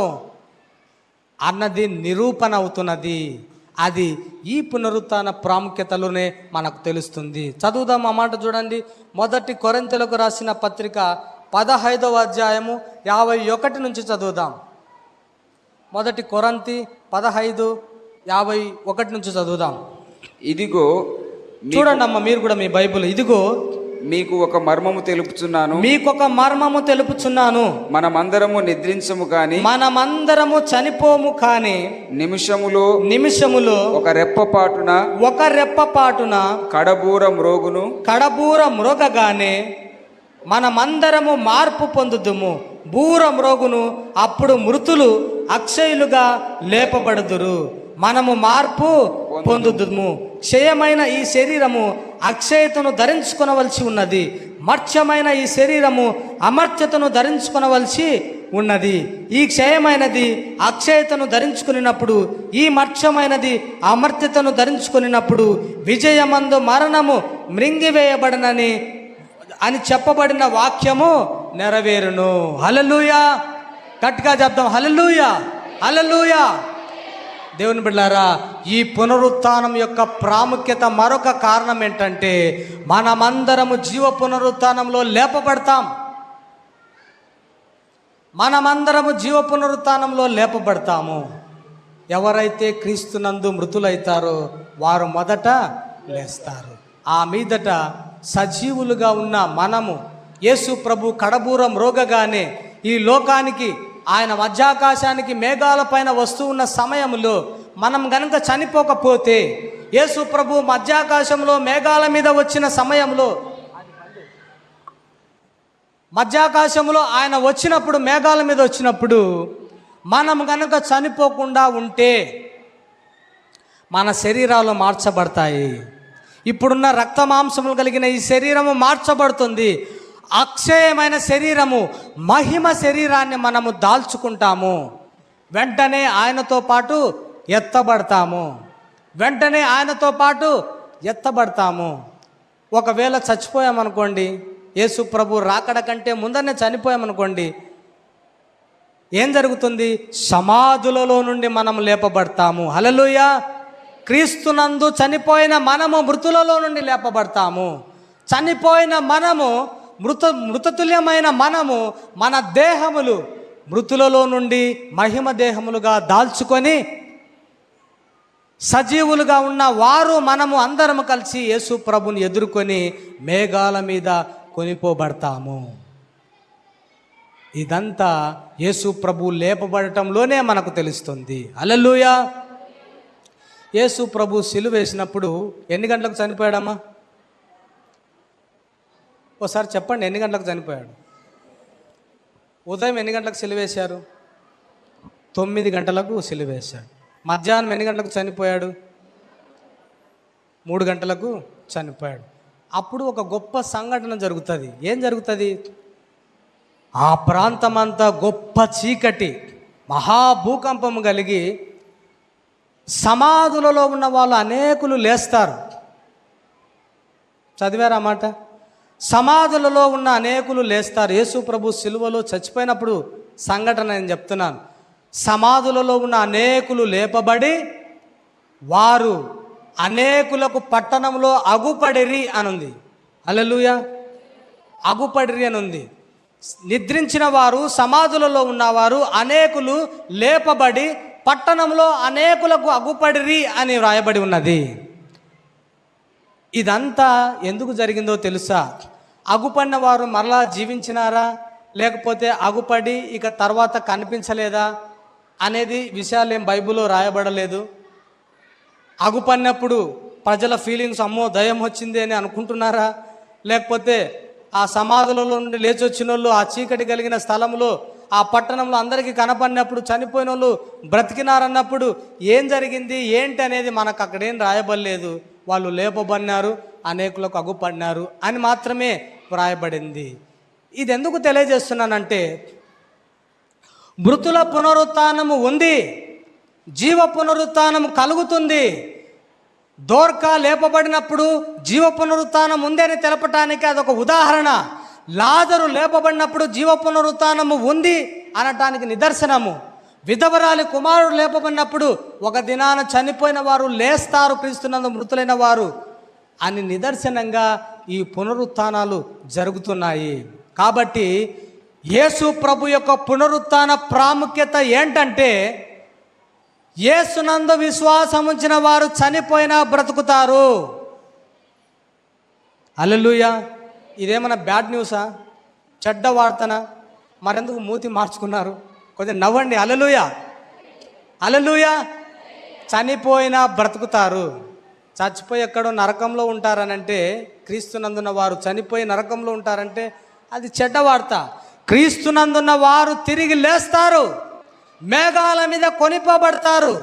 అన్నది నిరూపణ అవుతున్నది. అది ఈ పునరుత్థాన ప్రాముఖ్యతలోనే మనకు తెలుస్తుంది. చదువుదాం ఆ మాట చూడండి. 1 కొరింథీయులకు రాసిన పత్రిక 15వ అధ్యాయము 51 నుంచి చదువుదాం. 1 కొరింథీ 15:51 నుంచి చదువుదాం. ఇదిగో చూడండి అమ్మ, మీరు కూడా మీ బైబిల్. ఇదిగో మీకు ఒక మర్మము తెలుపుచున్నాను. మనమందరము నిద్రించము కాని, మనమందరము చనిపోము కాని, నిమిషములో ఒక రెప్పపాటున కడబూర మ్రోగగానే మనమందరము మార్పు పొందుదుము. బూర మ్రోగును, అప్పుడు మృతులు అక్షయులుగా లేపబడుదురు. మనము మార్పు పొందుదుము. క్షయమైన ఈ శరీరము అక్షయతను ధరించుకొనవలసి ఉన్నది, మర్త్యమైన ఈ శరీరము అమర్త్యతను ధరించుకొనవలసి ఉన్నది. ఈ క్షయమైనది అక్షయతను ధరించుకున్నప్పుడు, ఈ మర్త్యమైనది అమర్త్యతను ధరించుకున్నప్పుడు విజయమందు మరణము మృంగివేయబడనని అని చెప్పబడిన వాక్యము నెరవేరును. హల్లెలూయా! గట్టిగా చెప్దాం, హల్లెలూయా, హల్లెలూయా. దేవుని బిడ్డలారా, ఈ పునరుత్థానం యొక్క ప్రాముఖ్యత మరొక కారణం ఏంటంటే మనమందరము జీవ పునరుత్థానంలో లేపబడతాం. మనమందరము జీవ పునరుత్థానంలో లేపబడతాము. ఎవరైతే క్రీస్తునందు మృతులైతారో వారు మొదట లేస్తారు. ఆ మీదట సజీవులుగా ఉన్న మనము యేసు ప్రభు కడబూరం రోగగానే ఈ లోకానికి ఆయన మధ్యాకాశానికి మేఘాల పైన వస్తూ ఉన్న సమయంలో మనం గనుక చనిపోకపోతే, యేసు ప్రభు మధ్యాకాశంలో మేఘాల మీద వచ్చిన సమయంలో, మధ్యాకాశంలో ఆయన వచ్చినప్పుడు, మేఘాల మీద వచ్చినప్పుడు మనం గనుక చనిపోకుండా ఉంటే మన శరీరాలు మార్చబడతాయి. ఇప్పుడున్న రక్త మాంసములు కలిగిన ఈ శరీరము మార్చబడుతుంది. అక్షయమైన శరీరము, మహిమ శరీరాన్ని మనము దాల్చుకుంటాము. వెంటనే ఆయనతో పాటు ఎత్తబడతాము. వెంటనే ఆయనతో పాటు ఎత్తబడతాము. ఒకవేళ చచ్చిపోయామనుకోండి, యేసు ప్రభు రాకడ కంటే ముందరనే చనిపోయామనుకోండి, ఏం జరుగుతుంది? సమాధులలో నుండి మనం లేపబడతాము. హల్లెలూయా! క్రీస్తునందు చనిపోయిన మనము మృతులలో నుండి లేపబడతాము. చనిపోయిన మనము, మృతతుల్యమైన మనము, మన దేహములు మృతులలో నుండి మహిమ దేహములుగా దాల్చుకొని సజీవులుగా ఉన్న వారు మనము అందరము కలిసి యేసు ప్రభుని ఎదుర్కొని మేఘాల మీద కొనిపోబడతాము. ఇదంతా యేసు ప్రభు లేపబడటంలోనే మనకు తెలుస్తుంది. హల్లెలూయా! యేసు ప్రభు సిలువ వేసినప్పుడు ఎన్ని గంటలకు చనిపోయాడమ్మా? ఒకసారి చెప్పండి, ఎన్ని గంటలకు చనిపోయాడు? ఉదయం ఎన్ని గంటలకు సిలువేశారు? 9 గంటలకు సిలువేశాడు. మధ్యాహ్నం ఎన్ని గంటలకు చనిపోయాడు? 3 గంటలకు చనిపోయాడు. అప్పుడు ఒక గొప్ప సంఘటన జరుగుతుంది. ఏం జరుగుతుంది? ఆ ప్రాంతమంతా గొప్ప చీకటి, మహాభూకంపం కలిగి సమాధులలో ఉన్న వాళ్ళు అనేకులు లేస్తారు. చదివారా మాట? సమాధులలో ఉన్న అనేకులు లేస్తారు. యేసు ప్రభు సిలువలో చచ్చిపోయినప్పుడు సంఘటన నేను చెప్తున్నాను. సమాధులలో ఉన్న అనేకులు లేపబడి వారు అనేకులకు పట్టణంలో అగుపడిరి అనుంది. హల్లెలూయా! అగుపడిరి అని ఉంది. నిద్రించిన వారు, సమాధులలో ఉన్నవారు అనేకులు లేపబడి పట్టణంలో అనేకులకు అగుపడిరి అని వ్రాయబడి ఉన్నది. ఇదంతా ఎందుకు జరిగిందో తెలుసా? అగుపడిన వారు మరలా జీవించినారా, లేకపోతే అగుపడి ఇక తర్వాత కనిపించలేదా అనేది విషయాలు ఏం బైబిల్లో రాయబడలేదు. అగుపడినప్పుడు ప్రజల ఫీలింగ్స్, అమ్మో దయ్యం వచ్చింది అని అనుకుంటున్నారా, లేకపోతే ఆ సమాధులలో నుండి లేచి వచ్చిన వాళ్ళు ఆ చీకటి కలిగిన స్థలంలో ఆ పట్టణంలో అందరికీ కనపడినప్పుడు చనిపోయిన వాళ్ళు బ్రతికినారన్నప్పుడు ఏం జరిగింది ఏంటి అనేది మనకు అక్కడేం రాయబడలేదు. వాళ్ళు లేపబడినారు, అనేకులకు అగుపడినారు అని మాత్రమే వ్రాయబడింది. ఇది ఎందుకు తెలియజేస్తున్నానంటే, మృతుల పునరుత్థానము ఉంది, జీవ పునరుత్థానం కలుగుతుంది. దోర్కా లేపబడినప్పుడు జీవ పునరుత్థానం ఉంది అని తెలపటానికి అదొక ఉదాహరణ. లాజరు లేపబడినప్పుడు జీవ పునరుత్థానము ఉంది అనటానికి నిదర్శనము. విధవరాలి కుమారుడు లేపబడినప్పుడు ఒక దినాన చనిపోయిన వారు లేస్తారు, క్రీస్తునందు మృతులైన వారు అని నిదర్శనంగా ఈ పునరుత్థానాలు జరుగుతున్నాయి. కాబట్టి యేసు ప్రభు యొక్క పునరుత్థాన ప్రాముఖ్యత ఏంటంటే, యేసునందు విశ్వాసం ఉంచిన వారు చనిపోయినా బ్రతుకుతారు. హల్లెలూయా! ఇదేమన్నా బ్యాడ్ న్యూసా, చెడ్డ వార్తనా? మరెందుకు మూతి మార్చుకున్నారు? కొద్దిగా నవ్వండి. హల్లెలూయా, హల్లెలూయా! చనిపోయినా బ్రతుకుతారు. చచ్చిపోయి ఎక్కడో నరకంలో ఉంటారనంటే, క్రీస్తునందున్న వారు చనిపోయి నరకంలో ఉంటారంటే అది చెడ్డ వార్త. క్రీస్తునందున్న వారు తిరిగి లేస్తారు, మేఘాల మీద కొనిపోబడతారు,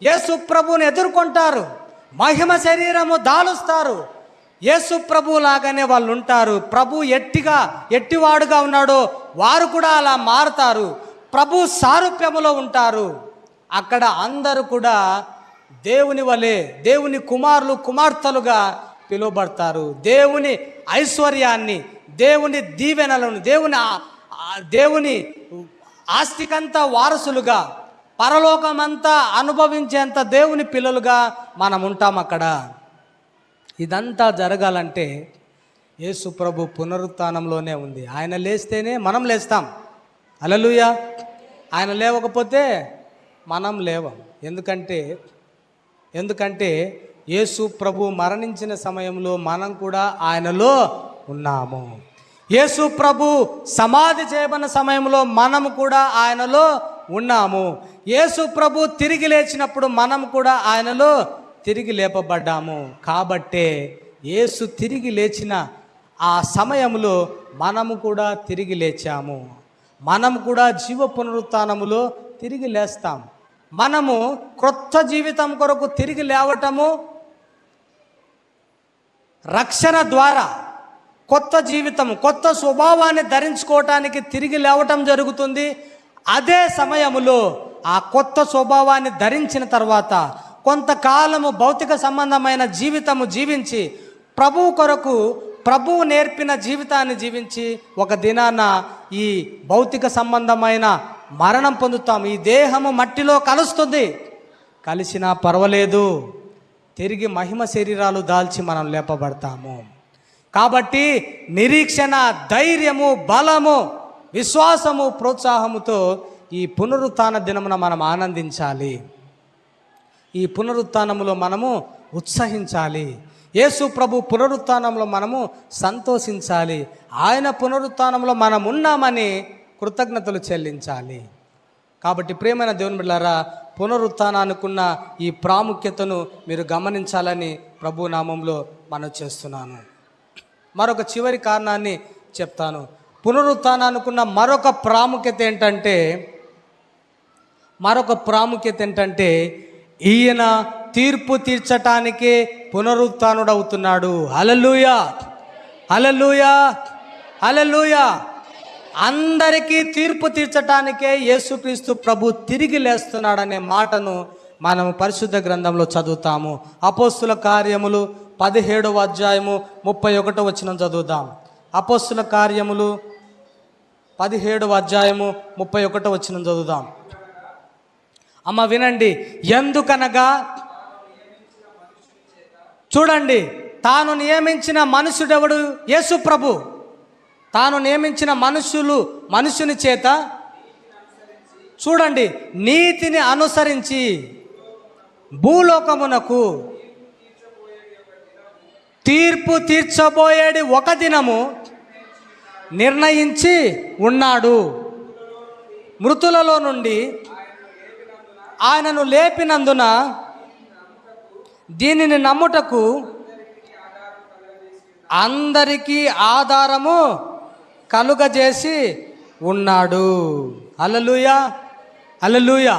యేసు ప్రభువుని ఎదుర్కొంటారు, మహిమ శరీరము దాలుస్తారు. యేసు ప్రభు లాగానే వాళ్ళు ఉంటారు. ప్రభు ఎట్టివాడుగా ఉన్నాడో వారు కూడా అలా మారుతారు. ప్రభు సారూప్యములో ఉంటారు. అక్కడ అందరూ కూడా దేవుని వలె, దేవుని కుమారులు కుమార్తెలుగా పిలువబడతారు. దేవుని ఐశ్వర్యాన్ని, దేవుని దీవెనలను, దేవుని ఆస్తికంతా వారసులుగా, పరలోకమంతా అనుభవించేంత దేవుని పిల్లలుగా మనం ఉంటాం అక్కడ. ఇదంతా జరగాలంటే యేసు ప్రభు పునరుత్థానంలోనే ఉంది. ఆయన లేస్తేనే మనం లేస్తాం. హల్లెలూయా. ఆయన లేవకపోతే మనం లేవం. ఎందుకంటే యేసు ప్రభు మరణించిన సమయంలో మనం కూడా ఆయనలో ఉన్నాము. యేసు ప్రభు సమాధి చేయబడిన సమయంలో మనము కూడా ఆయనలో ఉన్నాము. యేసు ప్రభు తిరిగి లేచినప్పుడు మనం కూడా ఆయనలో తిరిగి లేపబడ్డాము. కాబట్టే యేసు తిరిగి లేచిన ఆ సమయంలో మనము కూడా తిరిగి లేచాము. మనం కూడా జీవ పునరుత్థానములో తిరిగి లేస్తాం. మనము క్రొత్త జీవితం కొరకు తిరిగి లేవటము, రక్షణ ద్వారా కొత్త జీవితం, కొత్త స్వభావాన్ని ధరించుకోవటానికి తిరిగి లేవటం జరుగుతుంది. అదే సమయంలో ఆ కొత్త స్వభావాన్ని ధరించిన తర్వాత కొంతకాలము భౌతిక సంబంధమైన జీవితము జీవించి, ప్రభువు కొరకు ప్రభువు నేర్పిన జీవితాన్ని జీవించి ఒక దినాన ఈ భౌతిక సంబంధమైన మరణం పొందుతాం. ఈ దేహము మట్టిలో కలుస్తుంది, కలిసినా పర్వాలేదు, తిరిగి మహిమ శరీరాలు దాల్చి మనం లేపబడతాము. కాబట్టి నిరీక్షణ, ధైర్యము, బలము, విశ్వాసము, ప్రోత్సాహముతో ఈ పునరుత్థాన దినమున మనం ఆనందించాలి. ఈ పునరుత్థానములో మనము ఉత్సహించాలి. యేసు ప్రభు పునరుత్థానంలో మనము సంతోషించాలి. ఆయన పునరుత్థానంలో మనం ఉన్నామని కృతజ్ఞతలు చెల్లించాలి. కాబట్టి ప్రియమైన దేవుని బిడ్డలారా, పునరుత్థానానికున్న ఈ ప్రాముఖ్యతను మీరు గమనించాలని ప్రభు నామంలో మనవి చేస్తున్నాను. మరొక చివరి కారణాన్ని చెప్తాను. పునరుత్థానానికున్న మరొక ప్రాముఖ్యత ఏంటంటే ఈయన తీర్పు తీర్చటానికే పునరుత్థానుడవుతున్నాడు. హల్లెలూయా, హల్లెలూయా, హల్లెలూయా. అందరికీ తీర్పు తీర్చటానికే యేసుక్రీస్తు ప్రభు తిరిగి లేస్తున్నాడనే మాటను మనం పరిశుద్ధ గ్రంథంలో చదువుతాము. అపోస్తుల కార్యములు 17వ అధ్యాయము 31వ వచనం చదువుదాం. అపోస్తుల కార్యములు 17వ అధ్యాయము 31వ వచనం చదువుదాం. అమ్మ వినండి. ఎందుకనగా చూడండి, తాను నియమించిన మనుషుడెవడు? యేసు ప్రభు. తాను నియమించిన మనుషుని చేత చూడండి, నీతిని అనుసరించి భూలోకమునకు తీర్పు తీర్చబోయేది ఒక దినము నిర్ణయించి ఉన్నాడు. మృతులలో నుండి ఆయనను లేపినందున దీనిని నమ్ముటకు అందరికీ ఆధారము కలుగజేసి ఉన్నాడు. హల్లెలూయా, హల్లెలూయా.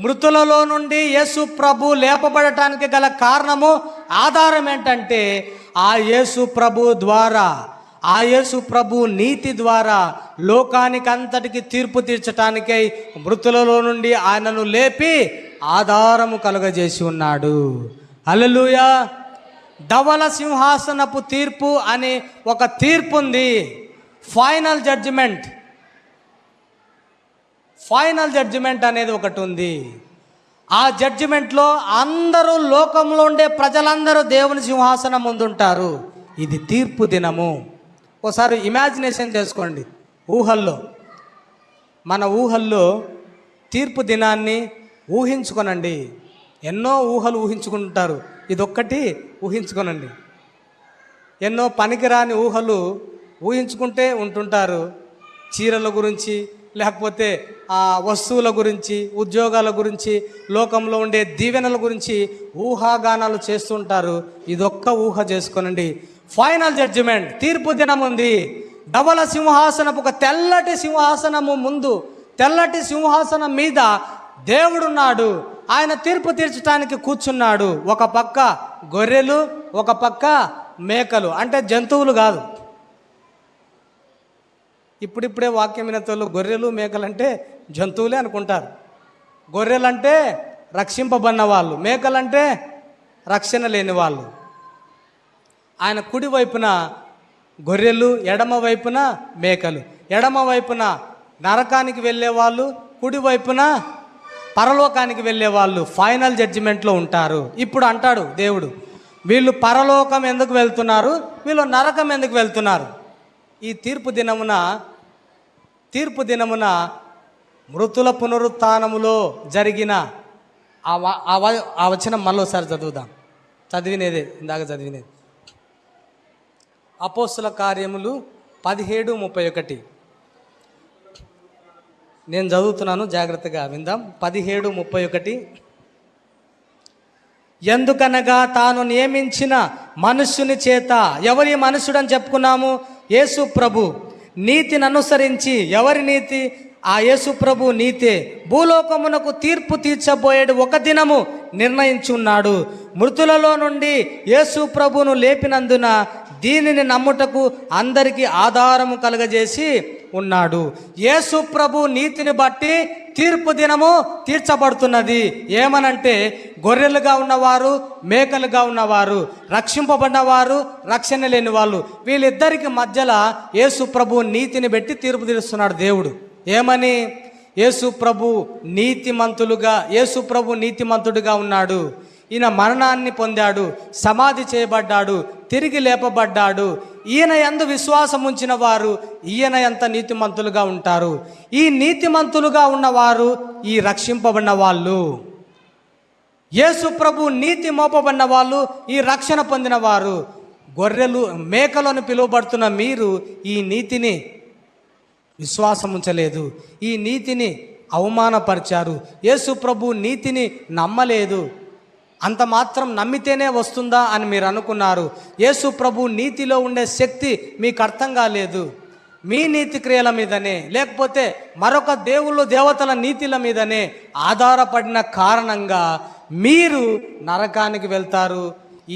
మృతులలో నుండి యేసు ప్రభు లేపబడటానికి గల కారణము, ఆధారం ఏంటంటే ఆ యేసు ప్రభు ద్వారా, ఆ యేసు ప్రభు నీతి ద్వారా లోకానికి అంతటికి తీర్పు తీర్చటానికై మృతులలో నుండి ఆయనను లేపి ఆధారము కలుగజేసి ఉన్నాడు. హల్లెలూయా. ధవల సింహాసనపు తీర్పు అని ఒక తీర్పు ఉంది. ఫైనల్ జడ్జిమెంట్ అనేది ఒకటి ఉంది. ఆ జడ్జిమెంట్లో అందరూ, లోకంలో ఉండే ప్రజలందరూ దేవుని సింహాసనం ముందుంటారు. ఇది తీర్పు దినము. ఒకసారి ఇమాజినేషన్ చేసుకోండి. మన ఊహల్లో తీర్పు దినాన్ని ఊహించుకోనండి. ఎన్నో ఊహలు ఊహించుకుంటారు, ఇదొక్కటి ఊహించుకోనండి. ఎన్నో పనికిరాని ఊహలు ఊహించుకుంటే ఉంటుంటారు. చీరల గురించి, లేకపోతే వస్తువుల గురించి, ఉద్యోగాల గురించి, లోకంలో ఉండే దీవెనల గురించి ఊహాగానాలు చేస్తుంటారు. ఇదొక్క ఊహ చేసుకోనండి. ఫైనల్ జడ్జిమెంట్, తీర్పు దినం ఉంది. ధవల సింహాసనపు ఒక తెల్లటి సింహాసనము ముందు, తెల్లటి సింహాసనం మీద దేవుడున్నాడు. ఆయన తీర్పు తీర్చడానికి కూర్చున్నాడు. ఒక పక్క గొర్రెలు, ఒక పక్క మేకలు, అంటే జంతువులు కాదు. ఇప్పుడిప్పుడే వాక్యం వినతోళ్ళు గొర్రెలు మేకలు అంటే జంతువులే అనుకుంటారు. గొర్రెలంటే రక్షింపబడిన వాళ్ళు, మేకలంటే రక్షణ లేని వాళ్ళు. ఆయన కుడి వైపున గొర్రెలు, ఎడమ వైపున మేకలు. ఎడమ వైపున నరకానికి వెళ్ళే వాళ్ళు, కుడి వైపున పరలోకానికి వెళ్ళే వాళ్ళు ఫైనల్ జడ్జిమెంట్లో ఉంటారు. ఇప్పుడు అంటాడు దేవుడు, వీళ్ళు పరలోకం ఎందుకు వెళ్తున్నారు, వీళ్ళు నరకం ఎందుకు వెళ్తున్నారు? ఈ తీర్పు దినమున మృతుల పునరుత్థానములో జరిగిన ఆ వచనం మళ్ళీసారి చదువుదాం. ఇందాక చదివినేది అపోస్తుల కార్యములు 17:31. నేను చదువుతున్నాను, జాగ్రత్తగా విందాం. 17:31. ఎందుకనగా తాను నియమించిన మనుష్యుని చేత, ఎవరి మనుష్యుడు అని చెప్పుకున్నాము? యేసు ప్రభు. నీతిని అనుసరించి, ఎవరి నీతి? ఆ యేసు ప్రభు నీతే. భూలోకమునకు తీర్పు తీర్చబోయేడు ఒక దినము నిర్ణయించున్నాడు. మృతులలో నుండి యేసు ప్రభును లేపినందున దీనిని నమ్ముటకు అందరికీ ఆధారము కలుగజేసి ఉన్నాడు. యేసు ప్రభు నీతిని బట్టి తీర్పు దినము తీర్చబడుతున్నది. ఏమనంటే గొర్రెలుగా ఉన్నవారు, మేకలుగా ఉన్నవారు, రక్షింపబడినవారు, రక్షణ లేని వాళ్ళు, వీళ్ళిద్దరికి మధ్యలో యేసు ప్రభు నీతిని పెట్టి తీర్పు తీరుస్తున్నాడు దేవుడు. ఏమని? యేసు ప్రభు నీతిమంతుడుగా ఉన్నాడు. ఈయన మరణాన్ని పొందాడు, సమాధి చేయబడ్డాడు, తిరిగి లేపబడ్డాడు. ఈయన యందు విశ్వాసం ఉంచిన వారు ఈయన ఎంత నీతిమంతులుగా ఉంటారు. ఈ నీతిమంతులుగా ఉన్నవారు ఈ రక్షింపబడిన వాళ్ళు. యేసు ప్రభు నీతి మోపబడిన వాళ్ళు ఈ రక్షణ పొందిన వారు. గొర్రెలు, మేకలను పిలువబడుతున్న మీరు ఈ నీతిని విశ్వాసం ఉంచలేదు, ఈ నీతిని అవమానపరిచారు. యేసు ప్రభు నీతిని నమ్మలేదు. అంత మాత్రం నమ్మితేనే వస్తుందా అని మీరు అనుకున్నారు. యేసు ప్రభు నీతిలో ఉండే శక్తి మీకు అర్థం కాలేదు. మీ నీతి క్రియల మీదనే, లేకపోతే మరొక దేవతల నీతిల మీదనే ఆధారపడిన కారణంగా మీరు నరకానికి వెళ్తారు.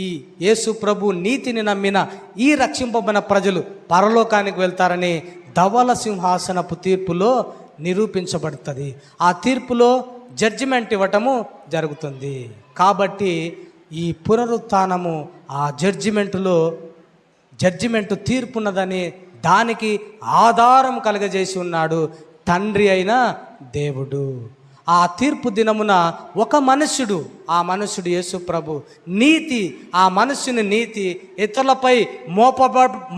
ఈ యేసు ప్రభు నీతిని నమ్మిన ఈ రక్షింపబడిన ప్రజలు పరలోకానికి వెళ్తారని ధవల సింహాసనపు తీర్పులో నిరూపించబడుతుంది. ఆ తీర్పులో జడ్జిమెంట్ ఇవ్వటము జరుగుతుంది. కాబట్టి ఈ పునరుత్థానము ఆ జడ్జిమెంటు తీర్పున్నదని దానికి ఆధారం కలుగజేసి ఉన్నాడు తండ్రి అయిన దేవుడు. ఆ తీర్పు దినమున ఒక మనుష్యుడు, ఆ మనుష్యుడు యేసు ప్రభు ఆ మనుష్యుని నీతి ఇతరులపై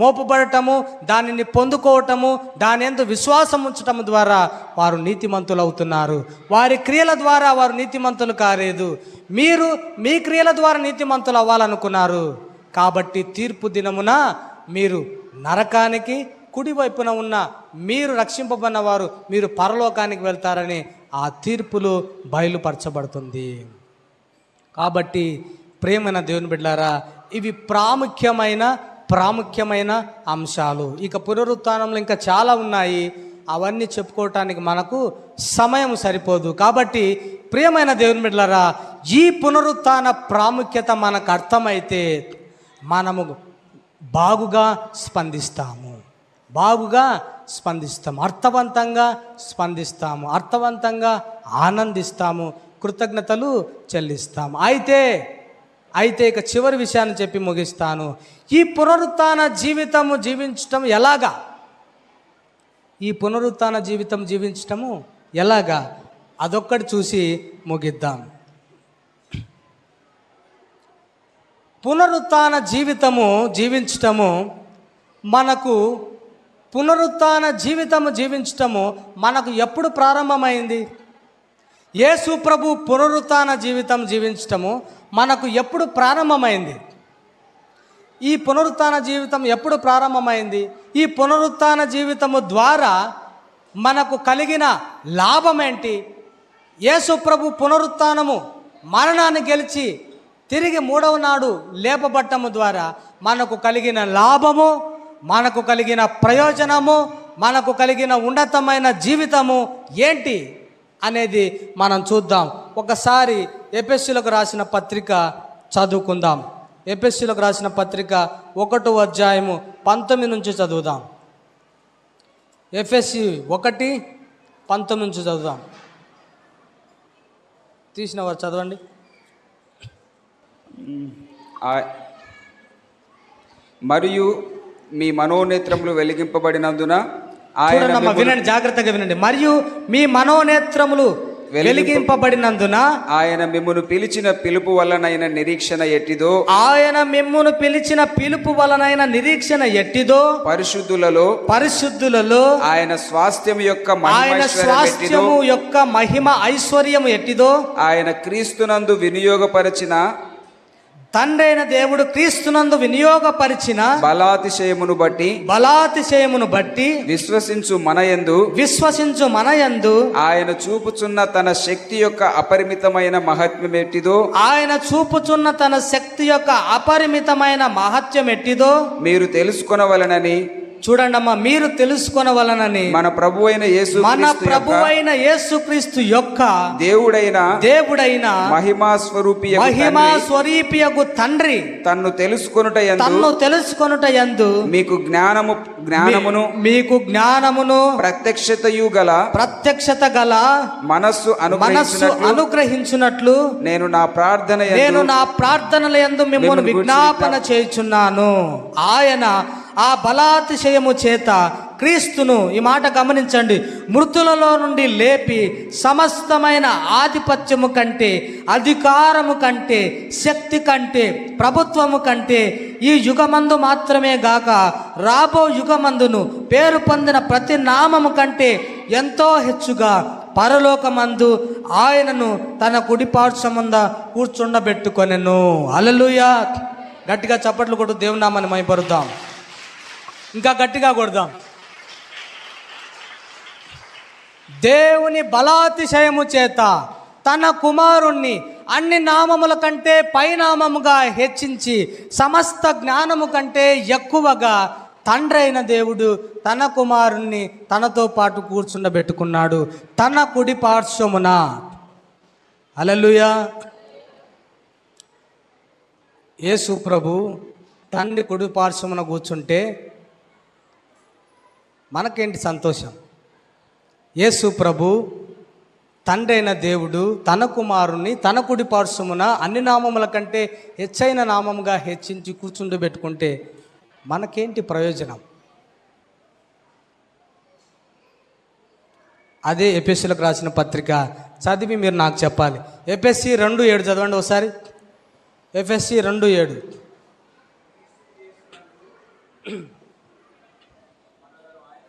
మోపబడటము, దానిని పొందుకోవటము, దాని యందు విశ్వాసం ఉంచటము ద్వారా వారు నీతిమంతులు అవుతున్నారు. వారి క్రియల ద్వారా వారు నీతిమంతులు కాలేదు. మీరు మీ క్రియల ద్వారా నీతిమంతులు అవ్వాలనుకున్నారు. కాబట్టి తీర్పు దినమున మీరు నరకానికి, కుడివైపున ఉన్న మీరు రక్షింపబడిన వారు మీరు పరలోకానికి వెళ్తారని ఆ తీర్పులో బయలుపరచబడుతుంది. కాబట్టి ప్రియమైన దేవుని బిడ్డలారా, ఇవి ప్రాముఖ్యమైన అంశాలు. ఇక పునరుత్థానంలో ఇంకా చాలా ఉన్నాయి, అవన్నీ చెప్పుకోవటానికి మనకు సమయం సరిపోదు. కాబట్టి ప్రియమైన దేవుని బిడ్డలారా, ఈ పునరుత్థాన ప్రాముఖ్యత మనకు అర్థమైతే మనము బాగుగా స్పందిస్తాము, అర్థవంతంగా స్పందిస్తాము, అర్థవంతంగా ఆనందిస్తాము, కృతజ్ఞతలు చెల్లిస్తాము. అయితే ఇక చివరి విషయాన్ని చెప్పి ముగిస్తాను. ఈ పునరుత్థాన జీవితము జీవించటం ఎలాగా? అదొక్కటి చూసి ముగిద్దాం. పునరుత్థాన జీవితము జీవించటము మనకు ఎప్పుడు ప్రారంభమైంది? యేసు ప్రభు పునరుత్థాన జీవితం జీవించటము మనకు ఎప్పుడు ప్రారంభమైంది? ఈ పునరుత్థాన జీవితం ఎప్పుడు ప్రారంభమైంది? ఈ పునరుత్థాన జీవితము ద్వారా మనకు కలిగిన లాభం ఏంటి? యేసు ప్రభు పునరుత్థానము మరణాన్ని గెలిచి తిరిగి మూడవ నాడు లేపబట్టము ద్వారా మనకు కలిగిన లాభము, మనకు కలిగిన ప్రయోజనము, మనకు కలిగిన ఉన్నతమైన జీవితము ఏంటి అనేది మనం చూద్దాం. ఒకసారి ఎఫెసీయులకు రాసిన పత్రిక చదువుకుందాం. ఎఫెసీయులకు రాసిన పత్రిక 1వ అధ్యాయము 19 నుంచి చదువుదాం. ఎఫెసీ 1:19 నుంచి చదువుదాం. తీసిన వారు చదవండి. మరియు మీ మనోనేత్రములు వెలిగింపబడినందున చూడండి, వినండి, జాగ్రత్తగా వినండి. మరియు మీ మనోనేత్రములు వెలిగింపబడినందున ఆయన మిమ్మును పిలిచిన పిలుపు వలనైన నిరీక్షణ ఎట్టిదో, ఆయన మిమ్మును పిలిచిన పిలుపు వలనైన నిరీక్షణ ఎట్టిదో, పరిశుద్ధులలో ఆయన స్వాస్థ్యము యొక్క మహిమ ఐశ్వర్యము ఎట్టిదో, ఆయన క్రీస్తునందు వినియోగపరిచిన తండ్రి అయిన దేవుడు క్రీస్తునందు వినియోగపరిచిన బలాతిశయమును బట్టి విశ్వసించు మనయందు ఆయన చూపుచున్న తన శక్తి యొక్క అపరిమితమైన మహత్యం ఎట్టిదో మీరు తెలుసుకొనవలెనని. చూడండి అమ్మా, మీరు తెలుసుకొనవలనని మన ప్రభు అయిన యేసుక్రీస్తు యొక్క దేవుడైన మహిమా స్వరూపియగు తండ్రి తన్ను తెలుసుకొనుట యందు మీకు జ్ఞానమును ప్రత్యక్షత గల మనస్సు అనుగ్రహించున్నట్లు నేను నా ప్రార్థనల యందు మిమ్మల్ని విజ్ఞాపన చేయుచున్నాను. ఆయన ఆ బలాతిశయము చేత క్రీస్తును, ఈ మాట గమనించండి, మృతులలో నుండి లేపి సమస్తమైన ఆధిపత్యము కంటే, అధికారము కంటే, శక్తి కంటే, ప్రభుత్వము కంటే ఈ యుగమందు మాత్రమే గాక రాబో యుగమందును పేరు పొందిన ప్రతి నామము కంటే ఎంతో హెచ్చుగా పరలోకమందు ఆయనను తన కుడిపార్శ్వమంద కూర్చుండబెట్టుకొనెను. హల్లెలూయా. గట్టిగా చప్పట్లు కొట్టు దేవుని నామాన్ని మహిమపరుద్దాం. ఇంకా గట్టిగా కొడదాం. దేవుని బలాతిశయము చేత తన కుమారుణ్ణి అన్ని నామముల కంటే పైనామముగా హెచ్చించి సమస్త జ్ఞానము కంటే ఎక్కువగా తండ్రి అయిన దేవుడు తన కుమారుణ్ణి తనతో పాటు కూర్చుండబెట్టుకున్నాడు తన కుడి పార్శ్వమున. హల్లెలూయా. యేసు ప్రభు తండ్రి కుడి పార్శ్వమున కూర్చుంటే మనకేంటి సంతోషం? యేసు ప్రభు తండ్రి అయిన దేవుడు తన కుమారుని తన కుడి పార్శ్వమున అన్ని నామముల కంటే హెచ్చైన నామముగా హెచ్చించి కూర్చుండబెట్టుకుంటే మనకేంటి ప్రయోజనం? అదే ఎఫెసీయులకు రాసిన పత్రిక చదివి మీరు నాకు చెప్పాలి. ఎఫెసీ 2:7 చదవండి ఒకసారి. ఎఫెసీ 2:7.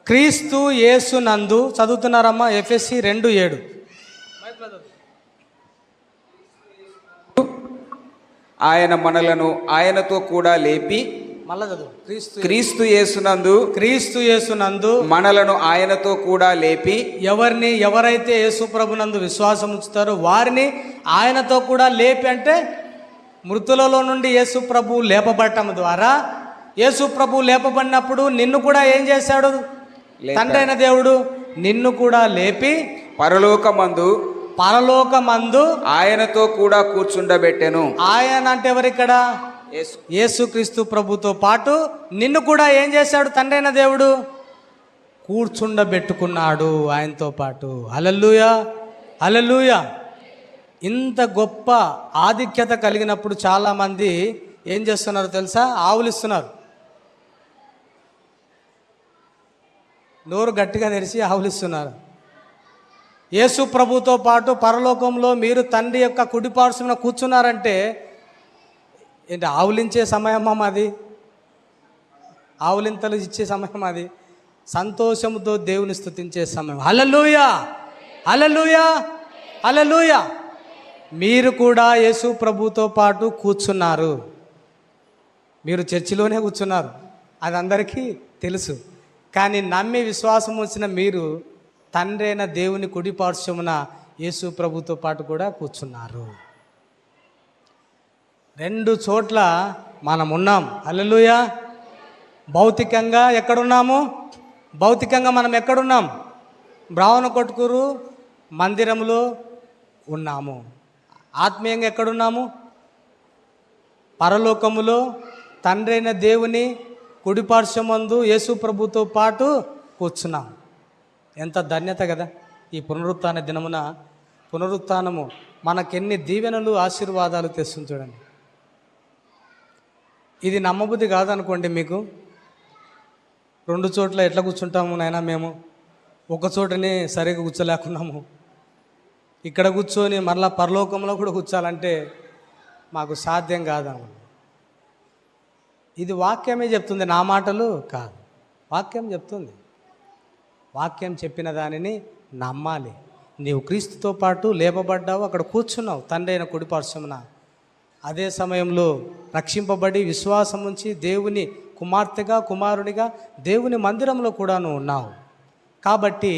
క్రీస్తు యేసు నందు, చదువుతున్నారమ్మా, ఎఫెసీ 2:7. ఆయన మనలను ఆయనతో కూడా లేపి, మళ్ళా చదువు, క్రీస్తు యేసునందు మనలను ఆయనతో కూడా లేపి, ఎవరైతే యేసు ప్రభునందు విశ్వాసం ఉంచుతారో వారిని ఆయనతో కూడా లేపి, అంటే మృతులలో నుండి యేసు ప్రభు లేపబడటం ద్వారా, యేసు ప్రభు లేపబడినప్పుడు నిన్ను కూడా ఏం చేశాడు? తండ్రి అయిన దేవుడు నిన్ను కూడా లేపి పరలోకమందు ఆయనతో కూడా కూర్చుండబెట్టెను. ఆయన అంటే ఎవరిక్కడ? యేసుక్రీస్తు ప్రభుతో పాటు నిన్ను కూడా ఏం చేశాడు? తండ్రి అయిన దేవుడు కూర్చుండబెట్టుకున్నాడు ఆయనతో పాటు. హల్లెలూయా, హల్లెలూయా. ఇంత గొప్ప ఆధిక్యత కలిగినప్పుడు చాలామంది ఏం చేస్తున్నారు తెలుసా? ఆవులిస్తున్నారు. నోరు గట్టిగా తెరిచి ఆవులిస్తున్నారు. యేసు ప్రభుతో పాటు పరలోకంలో మీరు తండ్రి యొక్క కుడిపార్శ్వన కూర్చున్నారంటే ఏంటి? ఆవులించే సమయమా మాది? ఆవులింతలు ఇచ్చే సమయం అది? సంతోషంతో దేవుని స్తుతించే సమయం. హల్లెలూయా, హల్లెలూయా, హల్లెలూయా. మీరు కూడా యేసు ప్రభుతో పాటు కూర్చున్నారు. మీరు చర్చిలోనే కూర్చున్నారు, అది అందరికీ తెలుసు. కానీ నమ్మి విశ్వాసం వచ్చిన మీరు తండ్రి అయిన దేవుని కుడి పార్శ్వమున యేసు ప్రభుతో పాటు కూడా కూర్చున్నారు. 2 చోట్ల మనం ఉన్నాం. హల్లెలూయా. భౌతికంగా ఎక్కడున్నాము? భౌతికంగా మనం ఎక్కడున్నాం? బ్రాహ్మణ కొట్టుకూరు మందిరంలో ఉన్నాము. ఆత్మీయంగా ఎక్కడున్నాము? పరలోకములో తండ్రి అయిన దేవుని కుడిపార్శ్వమందు యేసు ప్రభుతో పాటు కూర్చున్నాం. ఎంత ధన్యత కదా! ఈ పునరుత్థాన దినమున పునరుత్థానము మనకెన్ని దీవెనలు ఆశీర్వాదాలు తెస్తుంది చూడండి. ఇది నమ్మబుద్ధి కాదనుకోండి మీకు. 2 చోట్ల ఎట్లా కూర్చుంటాము నాయనా? మేము ఒక చోటనే సరిగా కూర్చోలేకున్నాము. ఇక్కడ కూర్చొని మరలా పరలోకంలో కూడా కూర్చోాలంటే మాకు సాధ్యం కాదన్న. ఇది వాక్యమే చెప్తుంది, నా మాటలు కాదు. వాక్యం చెప్తుంది. వాక్యం చెప్పిన దానిని నమ్మాలి. నీవు క్రీస్తుతో పాటు లేపబడ్డావు, అక్కడ కూర్చున్నావు తండ్రి అయిన కుడిపార్శ్వమున. అదే సమయంలో రక్షింపబడి విశ్వాసం ఉంచి దేవుని కుమార్తెగా కుమారునిగా దేవుని మందిరంలో కూడా నువ్వు ఉన్నావు. కాబట్టి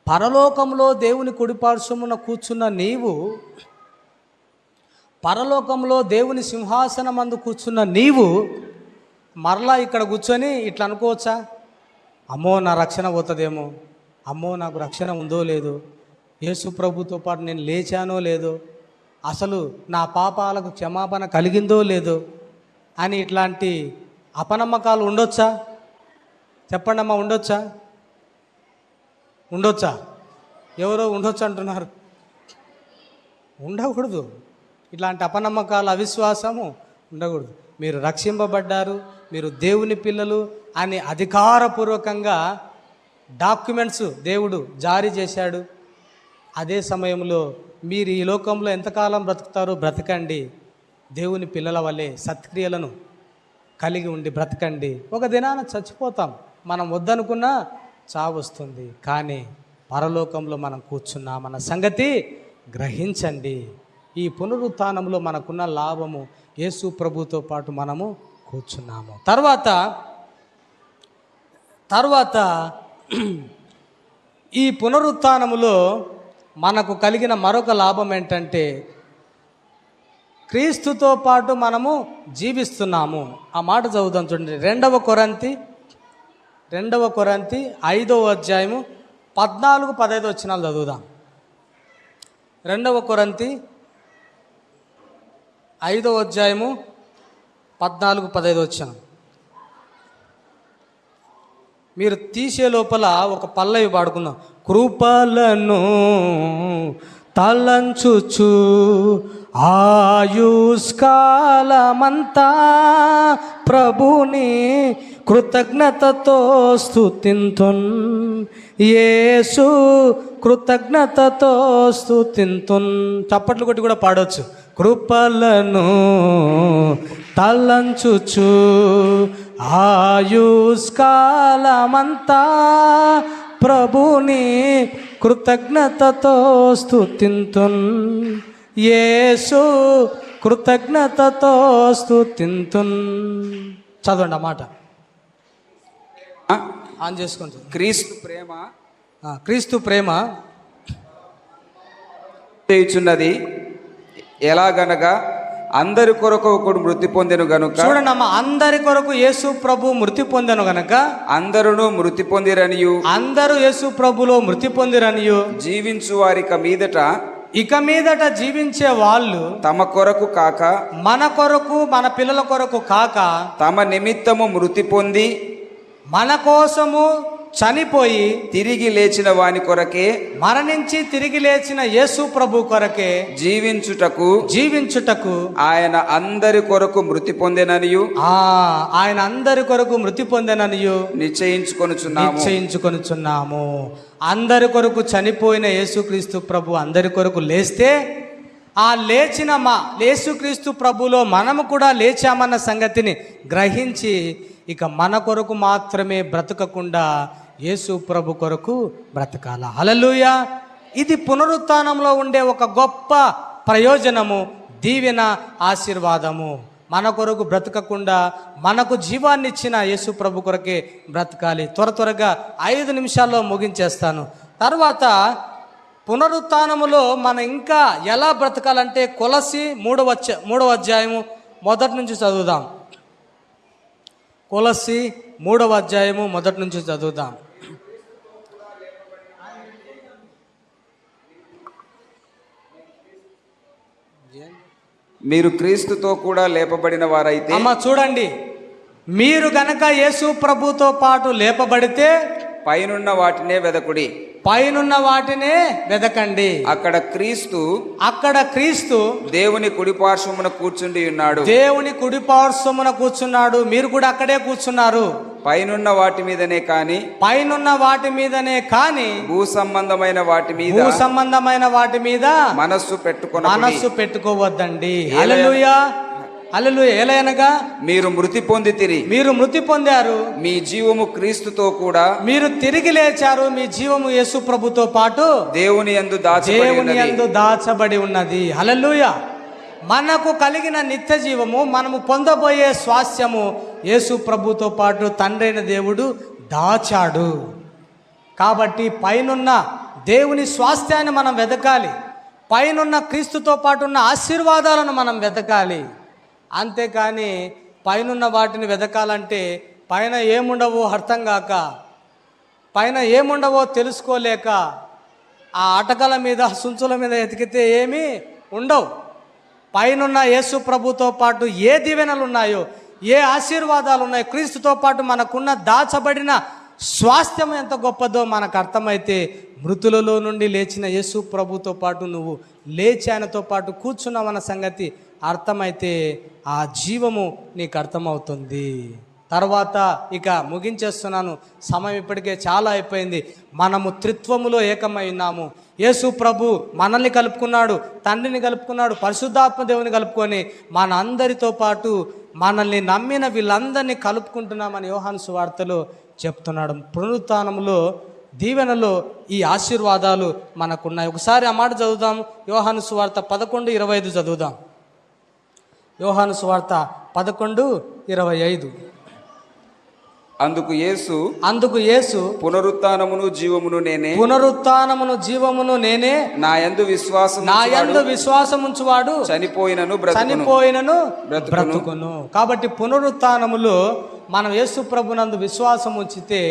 పరలోకంలో దేవుని కుడిపార్శ్వమున కూర్చున్న నీవు, పరలోకంలో దేవుని సింహాసనమందు కూర్చున్న నీవు మరలా ఇక్కడ కూర్చొని ఇట్లా అనుకోవచ్చా? అమ్మో నా రక్షణ పోతుందేమో, అమ్మో నాకు రక్షణ ఉందో లేదో, యేసు ప్రభుతో పాటు నేను లేచానో లేదో, అసలు నా పాపాలకు క్షమాపణ కలిగిందో లేదో అని ఇట్లాంటి అపనమ్మకాలు ఉండొచ్చా? చెప్పండి అమ్మా, ఉండొచ్చా? ఉండొచ్చా? ఎవరో ఉండొచ్చు అంటున్నారు. ఉండకూడదు. ఇట్లాంటి అపనమ్మకాలు, అవిశ్వాసము ఉండకూడదు. మీరు రక్షింపబడ్డారు, మీరు దేవుని పిల్లలు అని అధికారపూర్వకంగా డాక్యుమెంట్స్ దేవుడు జారీ చేశాడు. అదే సమయంలో మీరు ఈ లోకంలో ఎంతకాలం బ్రతుకుతారో బ్రతకండి. దేవుని పిల్లల వల్లే సత్క్రియలను కలిగి ఉండి బ్రతకండి. ఒక దినాన చచ్చిపోతాం. మనం వద్దనుకున్నా చావు వస్తుంది. కానీ పరలోకంలో మనం కూర్చున్నామన్న సంగతి గ్రహించండి. ఈ పునరుత్థానంలో మనకున్న లాభము, యేసు ప్రభుతో పాటు మనము కూర్చున్నాము. తర్వాత ఈ పునరుత్థానములో మనకు కలిగిన మరొక లాభం ఏంటంటే క్రీస్తుతో పాటు మనము జీవిస్తున్నాము. ఆ మాట చదువుదాం చూడండి. 2 కొరింథీ 5వ అధ్యాయము 14-15 వచనాలు చదువుదాం. 2 కొరింథీ 5వ అధ్యాయము 14-15 వచనం. మీరు తీసే లోపల ఒక పల్లవి పాడుకుందాం. కృపలను తలంచుచు ఆయుష్కాలమంతా ప్రభుని కృతజ్ఞతతో స్తుతింతున్, యేసు కృతజ్ఞతతో స్తుతింతున్. చప్పట్లు కొట్టి కూడా పాడవచ్చు. కృపలను తలంచుచు ఆయుష్కాలమంతా ప్రభుని కృతజ్ఞతతో స్తుతింతున్, యేసు కృతజ్ఞతతో స్తుతింతున్. చదవండి ఆ మాట ఆన్ చేసుకుంటూ. క్రీస్తు ప్రేమ చేయుచున్నది ఎలాగనగా అందరి కొరకు ఒకడు మృతి పొందెను గనుక. చూడండి అమ్మ, అందరి కొరకు యేసు ప్రభు మృతి పొందెను గనుక అందరూ మృతి పొందిరనియు, అందరూ యేసు ప్రభులో మృతి పొందిరనియు, జీవించు వారిక మీదట ఇక మీదట జీవించే వాళ్ళు తమ కొరకు కాక, మన కొరకు మన పిల్లల కొరకు కాక, తమ నిమిత్తము మృతి పొంది మన కోసము చనిపోయి తిరిగి లేచిన వాని కొరకే, మరణించి తిరిగి లేచిన యేసు ప్రభు కొరకే జీవించుటకు ఆయన అందరి కొరకు మృతి పొందెననియు, ఆయన అందరి కొరకు మృతి పొందెననియు నిశ్చయించుకొనుచున్నాము. అందరి కొరకు చనిపోయిన యేసుక్రీస్తు ప్రభు అందరి కొరకు లేస్తే, ఆ లేచిన యేసుక్రీస్తు ప్రభులో మనము కూడా లేచామన్న సంగతిని గ్రహించి ఇక మన కొరకు మాత్రమే బ్రతకకుండా యేసు ప్రభు కొరకు బ్రతకాల. హల్లెలూయా. ఇది పునరుత్థానంలో ఉండే ఒక గొప్ప ప్రయోజనము, దీవెన, ఆశీర్వాదము. మన కొరకు బ్రతకకుండా మనకు జీవాన్ని ఇచ్చిన యేసు ప్రభు కొరకే బ్రతకాలి. త్వరగా 5 నిమిషాల్లో ముగించేస్తాను. తర్వాత పునరుత్థానములో మనం ఇంకా ఎలా బ్రతకాలంటే కొలస్సీ 3వ అధ్యాయము 1 నుంచి చదువుదాం. కొలస్సీ 3వ అధ్యాయము 1 నుంచి చదువుదాం. మీరు క్రీస్తుతో కూడా లేపబడిన వారైతే. అమ్మ చూడండి, మీరు గనక యేసు ప్రభుతో పాటు లేపబడితే పైనున్న వాటినే వెదకుడి. పైనున్న వాటినే వెదకండి. అక్కడ క్రీస్తు దేవుని కుడిపార్శ్వమున కూర్చుండి ఉన్నాడు. దేవుని కుడిపార్శ్వమున కూర్చున్నాడు. మీరు కూడా అక్కడే కూర్చున్నారు. పైనున్న వాటి మీదనే కాని భూ సంబంధమైన వాటి మీద మనస్సు పెట్టుకోవద్దండి. హల్లెలూయా, హల్లెలూయా. ఎలయనగా మీరు మృతి పొందారు. మీ జీవము క్రీస్తుతో కూడా మీరు తిరిగి లేచారు. మీ జీవము యేసు ప్రభుతో పాటు దేవుని యందు దాచబడి ఉన్నది. హల్లెలూయా. మనకు కలిగిన నిత్య జీవము, మనము పొందబోయే స్వాస్థ్యము యేసు ప్రభుతో పాటు తండ్రి అయిన దేవుడు దాచాడు. కాబట్టి పైనున్న దేవుని స్వాస్థ్యాన్ని మనం వెతకాలి. పైనున్న క్రీస్తుతో పాటు ఉన్న ఆశీర్వాదాలను మనం వెతకాలి. అంతేకాని పైనున్న వాటిని వెతకాలంటే పైన ఏముండవో అర్థం కాక, పైన ఏముండవో తెలుసుకోలేక ఆ అటకల మీద సుంచుల మీద ఎతికితే ఏమీ ఉండవు. పైనున్న యేసు ప్రభుతో పాటు ఏ దీవెనలు ఉన్నాయో, ఏ ఆశీర్వాదాలు ఉన్నాయో, క్రీస్తుతో పాటు మనకున్న దాచబడిన స్వాస్థ్యం ఎంత గొప్పదో మనకు అర్థమైతే, మృతులలో నుండి లేచిన యేసు ప్రభుతో పాటు నువ్వు లేచి ఆయనతో పాటు కూర్చున్నావన్న సంగతి అర్థమైతే ఆ జీవము నీకు అర్థమవుతుంది. తర్వాత ఇక ముగించేస్తున్నాను, సమయం ఇప్పటికే చాలా అయిపోయింది. మనము త్రిత్వములో ఏకమై ఉన్నాము. యేసు ప్రభు మనల్ని కలుపుకున్నాడు, తండ్రిని కలుపుకున్నాడు, పరిశుద్ధాత్మ దేవుని కలుపుకొని మన అందరితో పాటు మనల్ని నమ్మిన వీళ్ళందరినీ కలుపుకుంటున్నామని యోహాను సువార్తలో చెప్తున్నాడు. పునరుత్థానంలో దీవెనలో ఈ ఆశీర్వాదాలు మనకున్నాయి. ఒకసారి ఆ మాట చదువుదాం. యోహాను సువార్త 11:25 చదువుదాం. యోహాను సువార్త 11:25. అందుకు యేసు పునరుత్థానమును జీవమును నేనే, నా యందు విశ్వాసముంచువాడు చనిపోయినను బ్రతుకును. కాబట్టి పునరుత్థానములో మనం యేసు ప్రభునందు విశ్వాసం ఉంచితే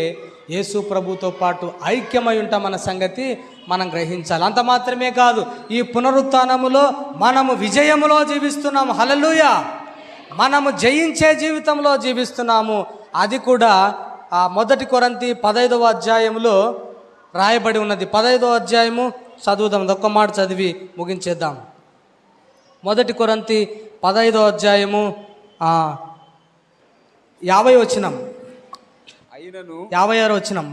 యేసు ప్రభుతో పాటు ఐక్యమై ఉంటామన్న సంగతి మనం గ్రహించాలి. అంత మాత్రమే కాదు, ఈ పునరుత్థానములో మనము విజయములో జీవిస్తున్నాము. హల్లెలూయా. మనము జయించే జీవితంలో జీవిస్తున్నాము. అది కూడా ఆ 1 కొరింథీ 15వ అధ్యాయంలో రాయబడి ఉన్నది. 15వ అధ్యాయము చదువుదాం. ఒక్క మాట చదివి ముగించేద్దాం. 1 కొరింథీ 15వ అధ్యాయము 50వ వచనం, 56వ వచనం.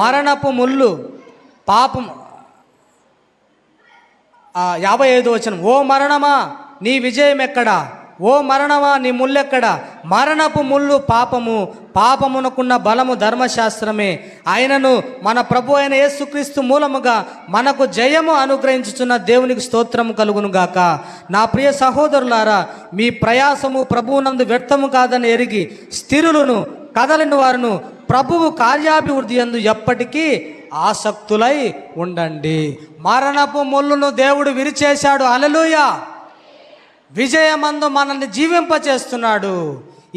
మరణపు ముళ్ళు పాపము. 55వ వచనం. ఓ మరణమా నీ విజయం ఎక్కడా? ఓ మరణమా నీ ముళ్ళెక్కడా? మరణపు ముళ్ళు పాపమునకున్న బలము ధర్మశాస్త్రమే. ఆయనను మన ప్రభు అయిన యేసుక్రీస్తు మూలముగా మనకు జయము అనుగ్రహించుచున్న దేవునికి స్తోత్రము కలుగును గాక. నా ప్రియ సహోదరులారా, మీ ప్రయాసము ప్రభువునందు వ్యర్థము కాదని ఎరిగి స్థిరులను కదలిన వారును ప్రభువు కార్యాభివృద్ధి యందు ఎప్పటికీ ఆసక్తులై ఉండండి. మరణపు ముళ్ళును దేవుడు విరిచేశాడు. హల్లెలూయా. విజయమందు మనల్ని జీవింపచేస్తున్నాడు.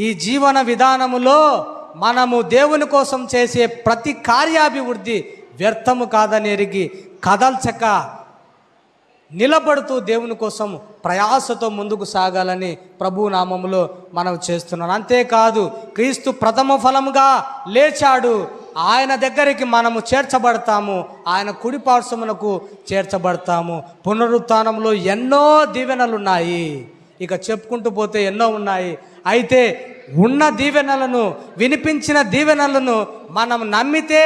ఈ జీవన విధానములో మనము దేవుని కోసం చేసే ప్రతి కార్యాభివృద్ధి వ్యర్థము కాదని ఎరిగి కదల్చక నిలబడుతూ దేవుని కోసం ప్రయాసతో ముందుకు సాగాలని ప్రభు నామములో మనం చేస్తున్నాం. అంతేకాదు, క్రీస్తు ప్రథమ ఫలముగా లేచాడు. ఆయన దగ్గరికి మనము చేర్చబడతాము, ఆయన కుడిపార్శ్వమునకు చేర్చబడతాము. పునరుత్థానంలో ఎన్నో దీవెనలు ఉన్నాయి. ఇక చెప్పుకుంటూ పోతే ఎన్నో ఉన్నాయి. అయితే ఉన్న దీవెనలను, వినిపించిన దీవెనలను మనం నమ్మితే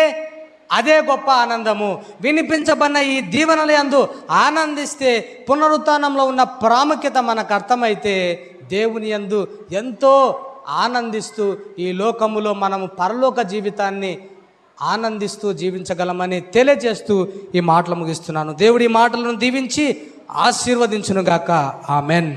అదే గొప్ప ఆనందము. వినిపించబడిన ఈ దీవెనల యందు ఆనందిస్తే పునరుత్థానంలో ఉన్న ప్రాముఖ్యత మనకు అర్థమైతే దేవుని యందు ఎంతో ఆనందిస్తూ ఈ లోకములో మనము పరలోక జీవితాన్ని ఆనందిస్తూ జీవించగలమని తెలియజేస్తూ ఈ మాటలు ముగిస్తున్నాను. దేవుడి మాటలను దీవించి ఆశీర్వదించునుగాక. ఆమెన్.